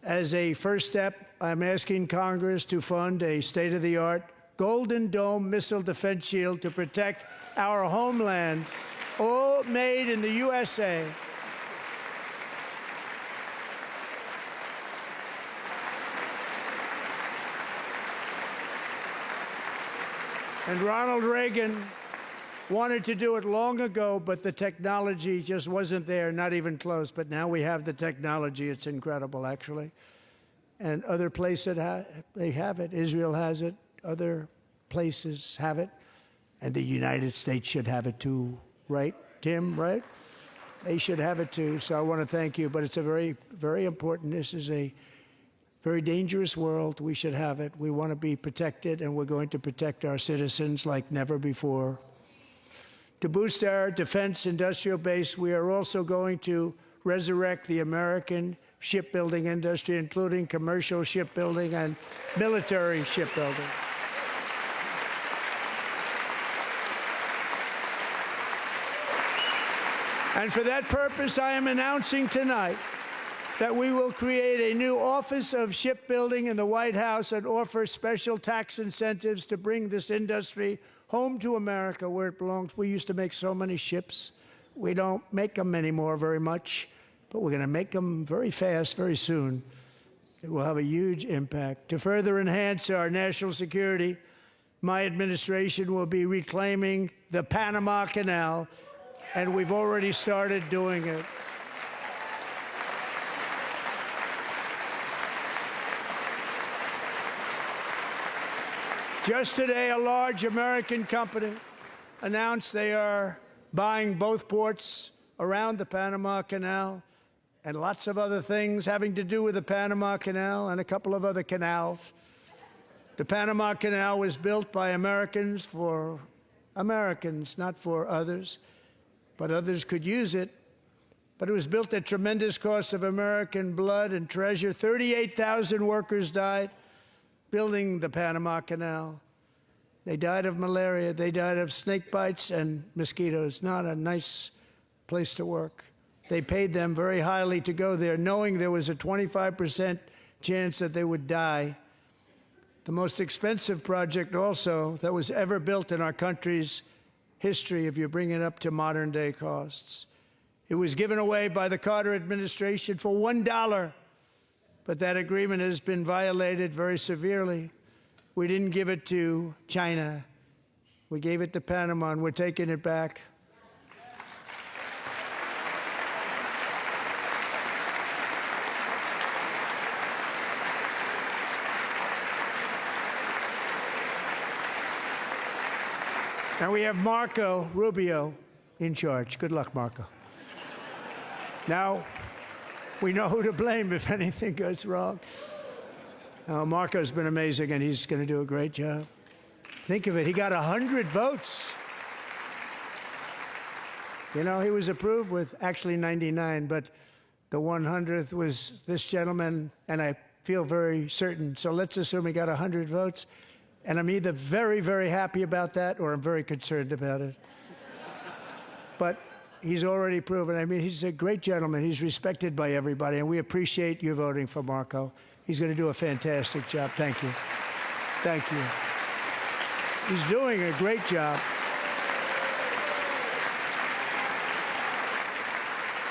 As a first step, I'm asking Congress to fund a state-of-the-art Golden Dome missile defense shield to protect our homeland, all made in the USA. And Ronald Reagan wanted to do it long ago, but the technology just wasn't there, not even close. But now we have the technology. It's incredible, actually. And other places, they have it. Israel has it. Other places have it. And the United States should have it too, right, Tim, right? They should have it too. So I want to thank you. But it's a very, very important. This is a very dangerous world. We should have it. We want to be protected, and we're going to protect our citizens like never before. To boost our defense industrial base, we are also going to resurrect the American shipbuilding industry, including commercial shipbuilding and military shipbuilding. And for that purpose, I am announcing tonight that we will create a new Office of Shipbuilding in the White House and offer special tax incentives to bring this industry home to America where it belongs. We used to make so many ships. We don't make them anymore very much, but we're going to make them very fast, very soon. It will have a huge impact. To further enhance our national security, my administration will be reclaiming the Panama Canal, and we've already started doing it. Just today, a large American company announced they are buying both ports around the Panama Canal and lots of other things having to do with the Panama Canal and a couple of other canals. The Panama Canal was built by Americans for Americans, not for others, but others could use it. But it was built at tremendous cost of American blood and treasure. 38,000 workers died building the Panama Canal. They died of malaria. They died of snake bites and mosquitoes. Not a nice place to work. They paid them very highly to go there, knowing there was a 25% chance that they would die. The most expensive project also that was ever built in our country's history, if you bring it up to modern day costs. It was given away by the Carter administration for $1, but that agreement has been violated very severely. We didn't give it to China. We gave it to Panama, and we're taking it back. And we have Marco Rubio in charge. Good luck, Marco. Now, we know who to blame if anything goes wrong. Marco's been amazing, and he's going to do a great job. Think of it. He got 100 votes. You know, he was approved with actually 99, but the 100th was this gentleman, and I feel very certain. So let's assume he got 100 votes. And I'm either very, very happy about that or I'm very concerned about it. But he's already proven. I mean, he's a great gentleman. He's respected by everybody, and we appreciate you voting for Marco. He's going to do a fantastic job. Thank you. Thank you. He's doing a great job.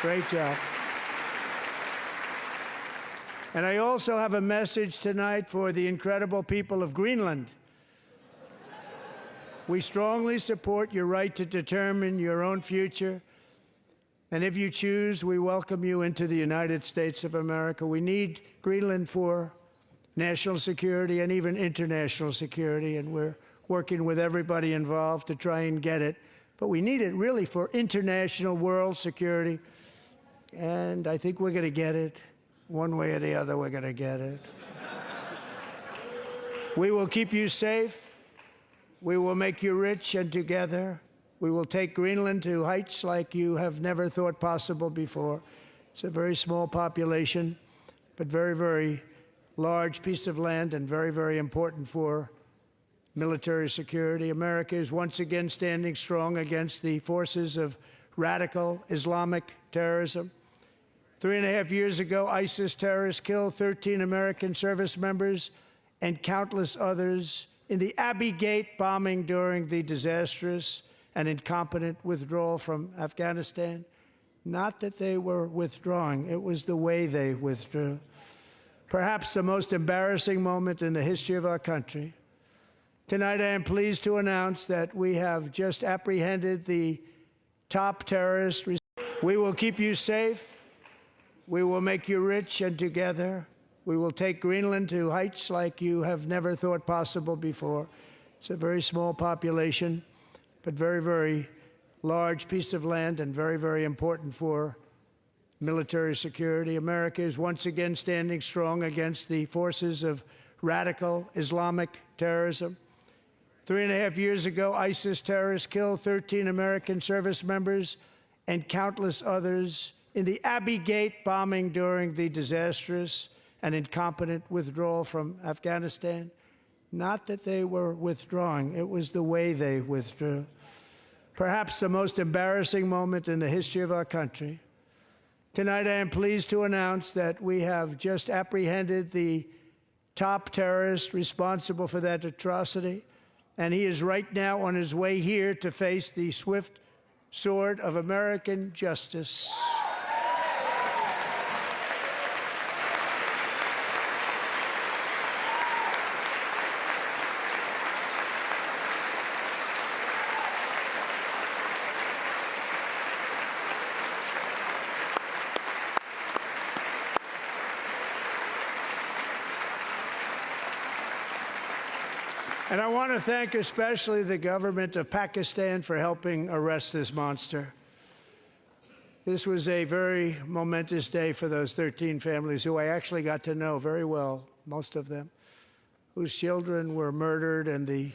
Great job. And I also have a message tonight for the incredible people of Greenland. We strongly support your right to determine your own future. And if you choose, we welcome you into the United States of America. We need Greenland for national security and even international security, and we're working with everybody involved to try and get it. But we need it really for international world security, and I think we're going to get it. One way or the other, we're going to get it. We will keep you safe. We will make you rich, and together we will take Greenland to heights like you have never thought possible before. It's a very small population, but very, very large piece of land and very, very important for military security. America is once again standing strong against the forces of radical Islamic terrorism. 3.5 years ago, ISIS terrorists killed 13 American service members and countless others in the Abbey Gate bombing during the disastrous and incompetent withdrawal from Afghanistan. Not that they were withdrawing, it was the way they withdrew. Perhaps the most embarrassing moment in the history of our country. Tonight, I am pleased to announce that we have just apprehended the top terrorist. We will keep you safe. We will make you rich, and together we will take Greenland to heights like you have never thought possible before. It's a very small population, but very, very large piece of land and very, very important for military security. America is once again standing strong against the forces of radical Islamic terrorism. 3.5 years ago, ISIS terrorists killed 13 American service members and countless others in the Abbey Gate bombing during the disastrous and incompetent withdrawal from Afghanistan. Not that they were withdrawing, it was the way they withdrew. Perhaps the most embarrassing moment in the history of our country. Tonight, I am pleased to announce that we have just apprehended the top terrorist responsible for that atrocity, and he is right now on his way here to face the swift sword of American justice. And I want to thank especially the government of Pakistan for helping arrest this monster. This was a very momentous day for those 13 families who I actually got to know very well, most of them, whose children were murdered, and the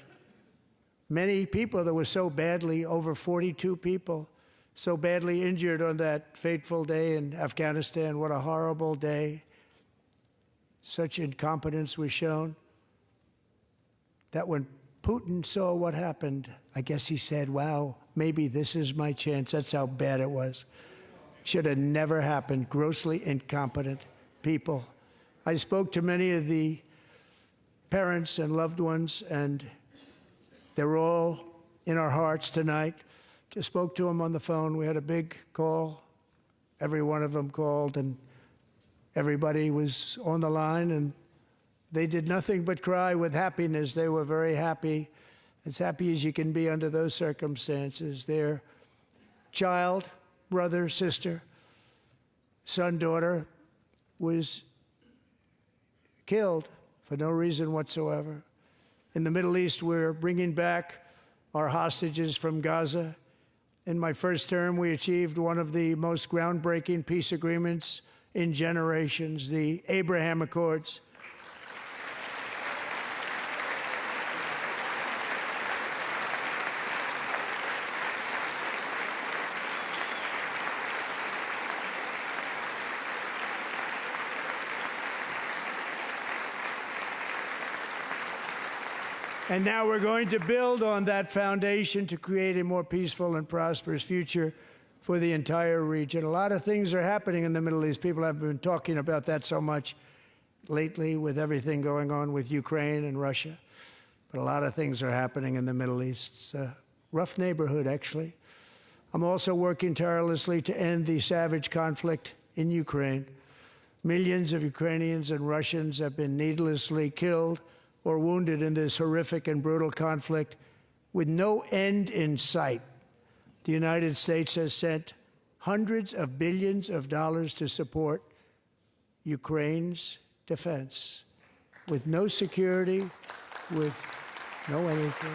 many people that were so badly, over 42 people, so badly injured on that fateful day in Afghanistan. What a horrible day. Such incompetence was shown that when Putin saw what happened, I guess he said, wow, maybe this is my chance. That's how bad it was. Should have never happened. Grossly incompetent people. I spoke to many of the parents and loved ones, and they're all in our hearts tonight. Just spoke to them on the phone. We had a big call. Every one of them called, and everybody was on the line, and they did nothing but cry with happiness. They were very happy, as happy as you can be under those circumstances. Their child, brother, sister, son, daughter was killed for no reason whatsoever. In the Middle East, we're bringing back our hostages from Gaza. In my first term, we achieved one of the most groundbreaking peace agreements in generations, the Abraham Accords. And now we're going to build on that foundation to create a more peaceful and prosperous future for the entire region. A lot of things are happening in the Middle East. People have been talking about that so much lately with everything going on with Ukraine and Russia. But a lot of things are happening in the Middle East. It's a rough neighborhood, actually. I'm also working tirelessly to end the savage conflict in Ukraine. Millions of Ukrainians and Russians have been needlessly killed or wounded in this horrific and brutal conflict with no end in sight. The United States has sent hundreds of billions of dollars to support Ukraine's defense, with no security, with no anything.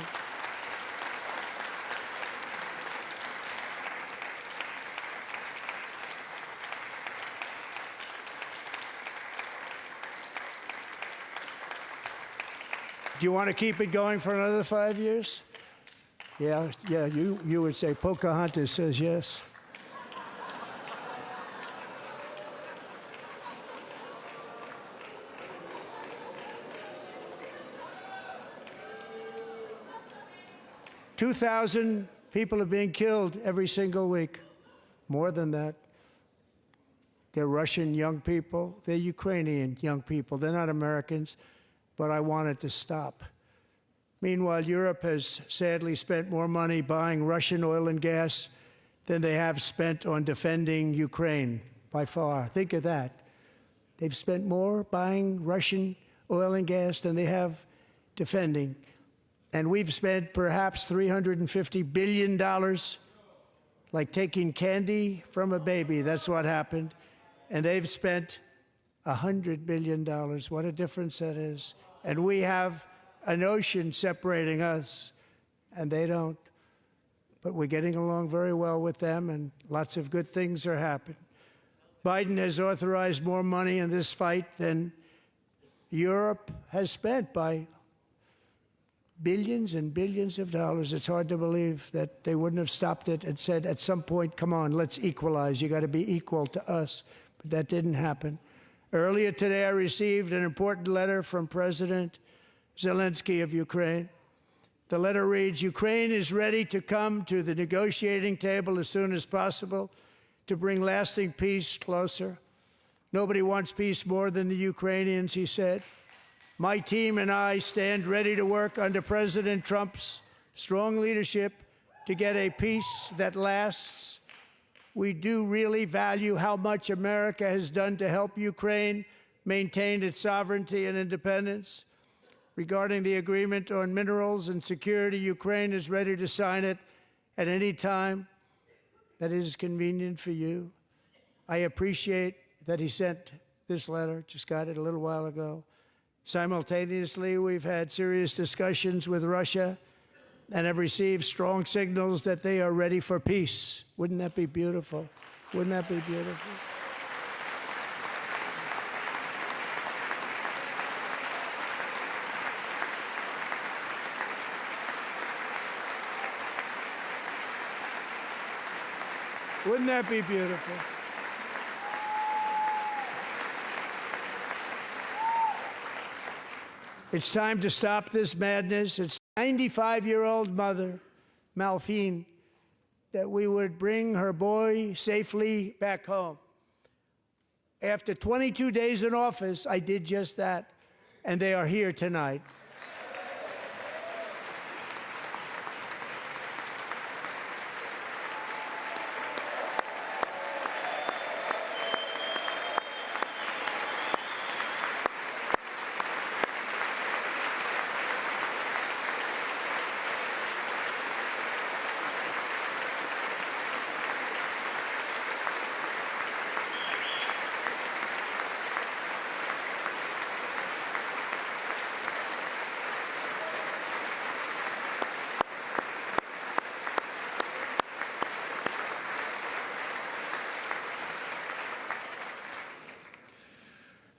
Do you want to keep it going for another 5 years? Yeah, you would say Pocahontas says yes. "2,000 people are being killed every single week. More than that. They're Russian young people. They're Ukrainian young people. They're not Americans. But I want it to stop. Meanwhile, Europe has sadly spent more money buying Russian oil and gas than they have spent on defending Ukraine, by far. Think of that. They've spent more buying Russian oil and gas than they have defending. And we've spent perhaps $350 billion, like taking candy from a baby. That's what happened. And they've spent $100 billion. What a difference that is. And we have an ocean separating us, and they don't. But we're getting along very well with them, and lots of good things are happening. Biden has authorized more money in this fight than Europe has spent, by billions and billions of dollars. It's hard to believe that they wouldn't have stopped it and said, at some point, come on, let's equalize. You got to be equal to us. But that didn't happen. Earlier today, I received an important letter from President Zelensky of Ukraine. The letter reads, "Ukraine is ready to come to the negotiating table as soon as possible to bring lasting peace closer. Nobody wants peace more than the Ukrainians," he said. "My team and I stand ready to work under President Trump's strong leadership to get a peace that lasts. We do really value how much America has done to help Ukraine maintain its sovereignty and independence. Regarding the agreement on minerals and security, Ukraine is ready to sign it at any time that is convenient for you." I appreciate that he sent this letter, just got it a little while ago. Simultaneously, we've had serious discussions with Russia and have received strong signals that they are ready for peace. Wouldn't that be beautiful? Wouldn't that be beautiful? Wouldn't that be beautiful? It's time to stop this madness. It's 95-year-old mother, Malphine, that we would bring her boy safely back home. After 22 days in office, I did just that, and they are here tonight.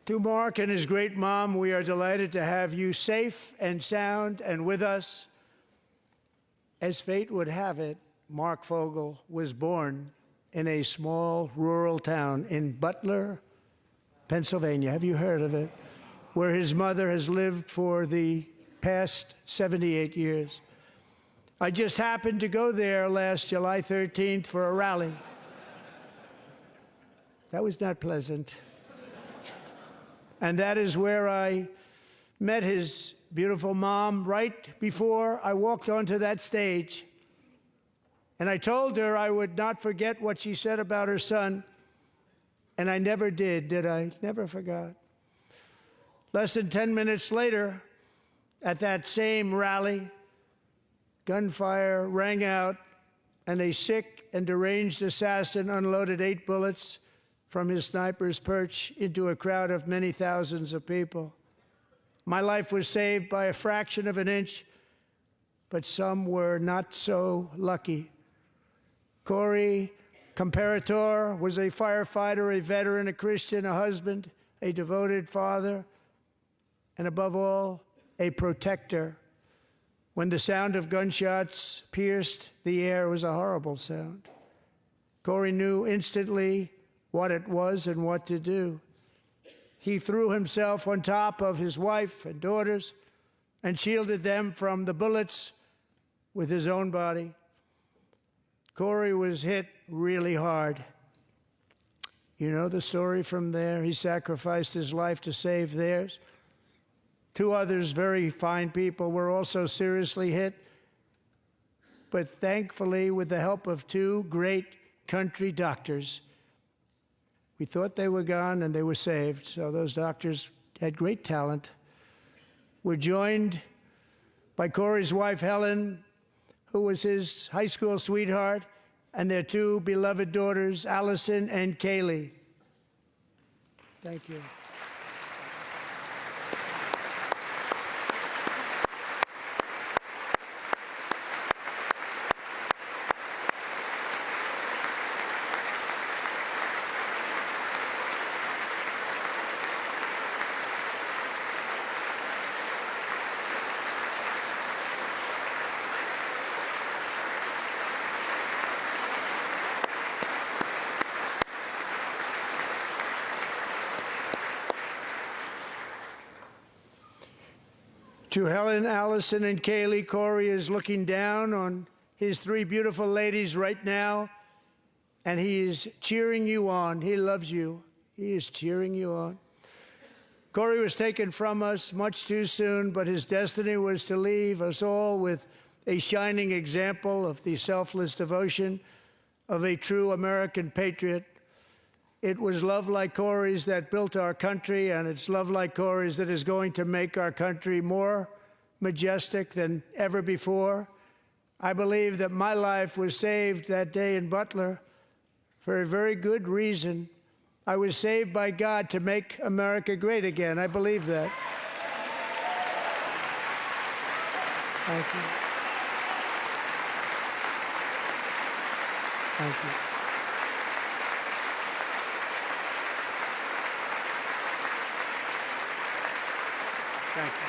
To Mark and his great mom, we are delighted to have you safe and sound and with us. As fate would have it, Mark Fogel was born in a small rural town in Butler, Pennsylvania. Have you heard of it? Where his mother has lived for the past 78 years. I just happened to go there last July 13th for a rally. That was not pleasant. And that is where I met his beautiful mom right before I walked onto that stage. And I told her I would not forget what she said about her son. And I never did I? Never forgot. Less than 10 minutes later, at that same rally, gunfire rang out, and a sick and deranged assassin unloaded 8 bullets from his sniper's perch into a crowd of many thousands of people. My life was saved by a fraction of an inch, but some were not so lucky. Corey Comparator was a firefighter, a veteran, a Christian, a husband, a devoted father, and above all, a protector. When the sound of gunshots pierced the air, it was a horrible sound. Corey knew instantly what it was and what to do. He threw himself on top of his wife and daughters and shielded them from the bullets with his own body. Corey was hit really hard. You know the story from there. He sacrificed his life to save theirs. 2 others, very fine people, were also seriously hit. But thankfully, with the help of 2 great country doctors, we thought they were gone, and they were saved. So those doctors had great talent. We're joined by Corey's wife, Helen, who was his high school sweetheart, and their 2 beloved daughters, Allison and Kaylee. Thank you. To Helen, Allison, and Kaylee, Corey is looking down on his 3 beautiful ladies right now, and he is cheering you on. He loves you. He is cheering you on. Corey was taken from us much too soon, but his destiny was to leave us all with a shining example of the selfless devotion of a true American patriot. It was love like Corey's that built our country, and it's love like Corey's that is going to make our country more majestic than ever before. I believe that my life was saved that day in Butler for a very good reason. I was saved by God to make America great again. I believe that. Thank you. Thank you. Thank you.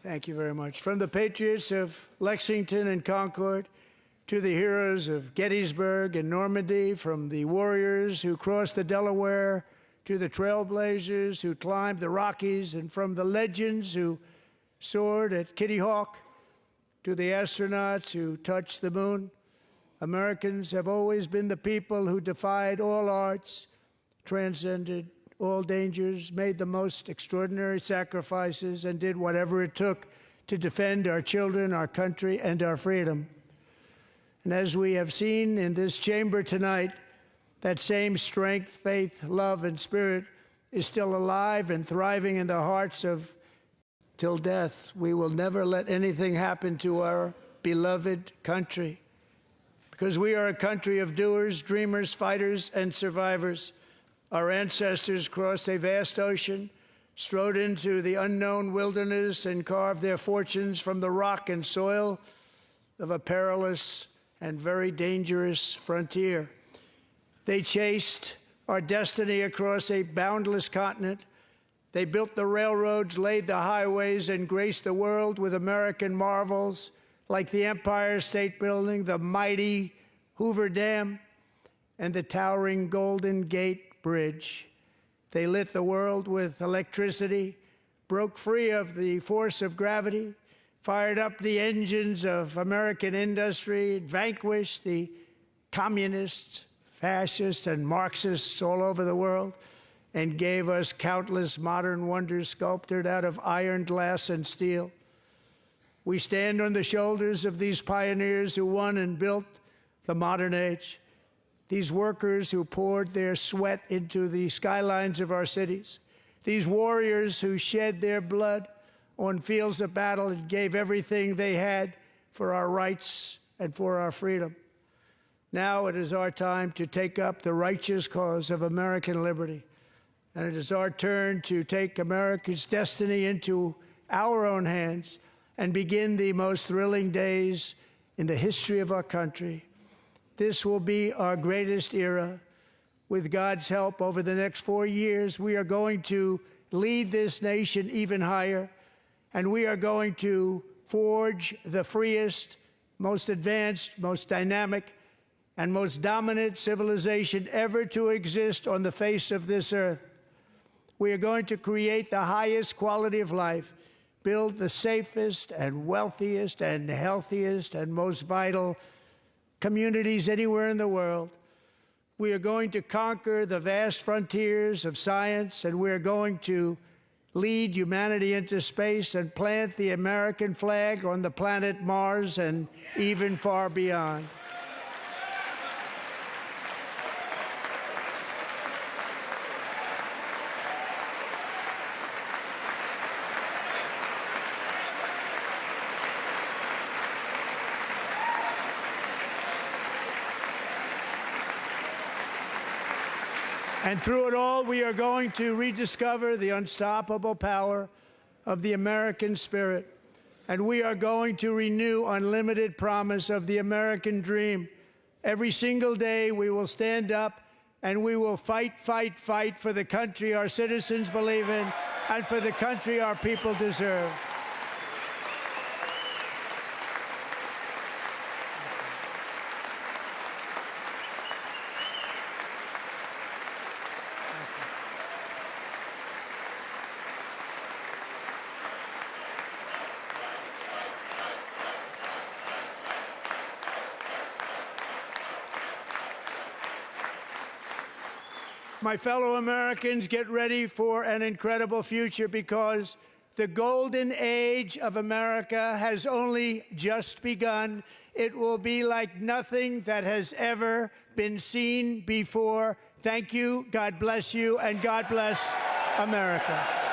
Thank you very much. From the patriots of Lexington and Concord to the heroes of Gettysburg and Normandy, from the warriors who crossed the Delaware to the trailblazers who climbed the Rockies, and from the legends who soared at Kitty Hawk to the astronauts who touched the moon, Americans have always been the people who defied all odds, transcended all dangers, made the most extraordinary sacrifices, and did whatever it took to defend our children, our country, and our freedom. And as we have seen in this chamber tonight, that same strength, faith, love, and spirit is still alive and thriving in the hearts of till death. We will never let anything happen to our beloved country, because we are a country of doers, dreamers, fighters, and survivors. Our ancestors crossed a vast ocean, strode into the unknown wilderness, and carved their fortunes from the rock and soil of a perilous and very dangerous frontier. They chased our destiny across a boundless continent. They built the railroads, laid the highways, and graced the world with American marvels like the Empire State Building, the mighty Hoover Dam, and the towering Golden Gate Bridge. They lit the world with electricity, broke free of the force of gravity, fired up the engines of American industry, vanquished the communists, fascists, and Marxists all over the world, and gave us countless modern wonders sculptured out of iron, glass, and steel. We stand on the shoulders of these pioneers who won and built the modern age, these workers who poured their sweat into the skylines of our cities, these warriors who shed their blood on fields of battle and gave everything they had for our rights and for our freedom. Now it is our time to take up the righteous cause of American liberty. And it is our turn to take America's destiny into our own hands and begin the most thrilling days in the history of our country. This will be our greatest era. With God's help, over the next 4 years, we are going to lead this nation even higher, and we are going to forge the freest, most advanced, most dynamic, and most dominant civilization ever to exist on the face of this earth. We are going to create the highest quality of life, build the safest and wealthiest and healthiest and most vital communities anywhere in the world. We are going to conquer the vast frontiers of science, and we are going to lead humanity into space and plant the American flag on the planet Mars and even far beyond. And through it all, we are going to rediscover the unstoppable power of the American spirit. And we are going to renew unlimited promise of the American dream. Every single day, we will stand up and we will fight, fight, fight for the country our citizens believe in and for the country our people deserve. My fellow Americans, get ready for an incredible future, because the golden age of America has only just begun. It will be like nothing that has ever been seen before. Thank you, God bless you, and God bless America.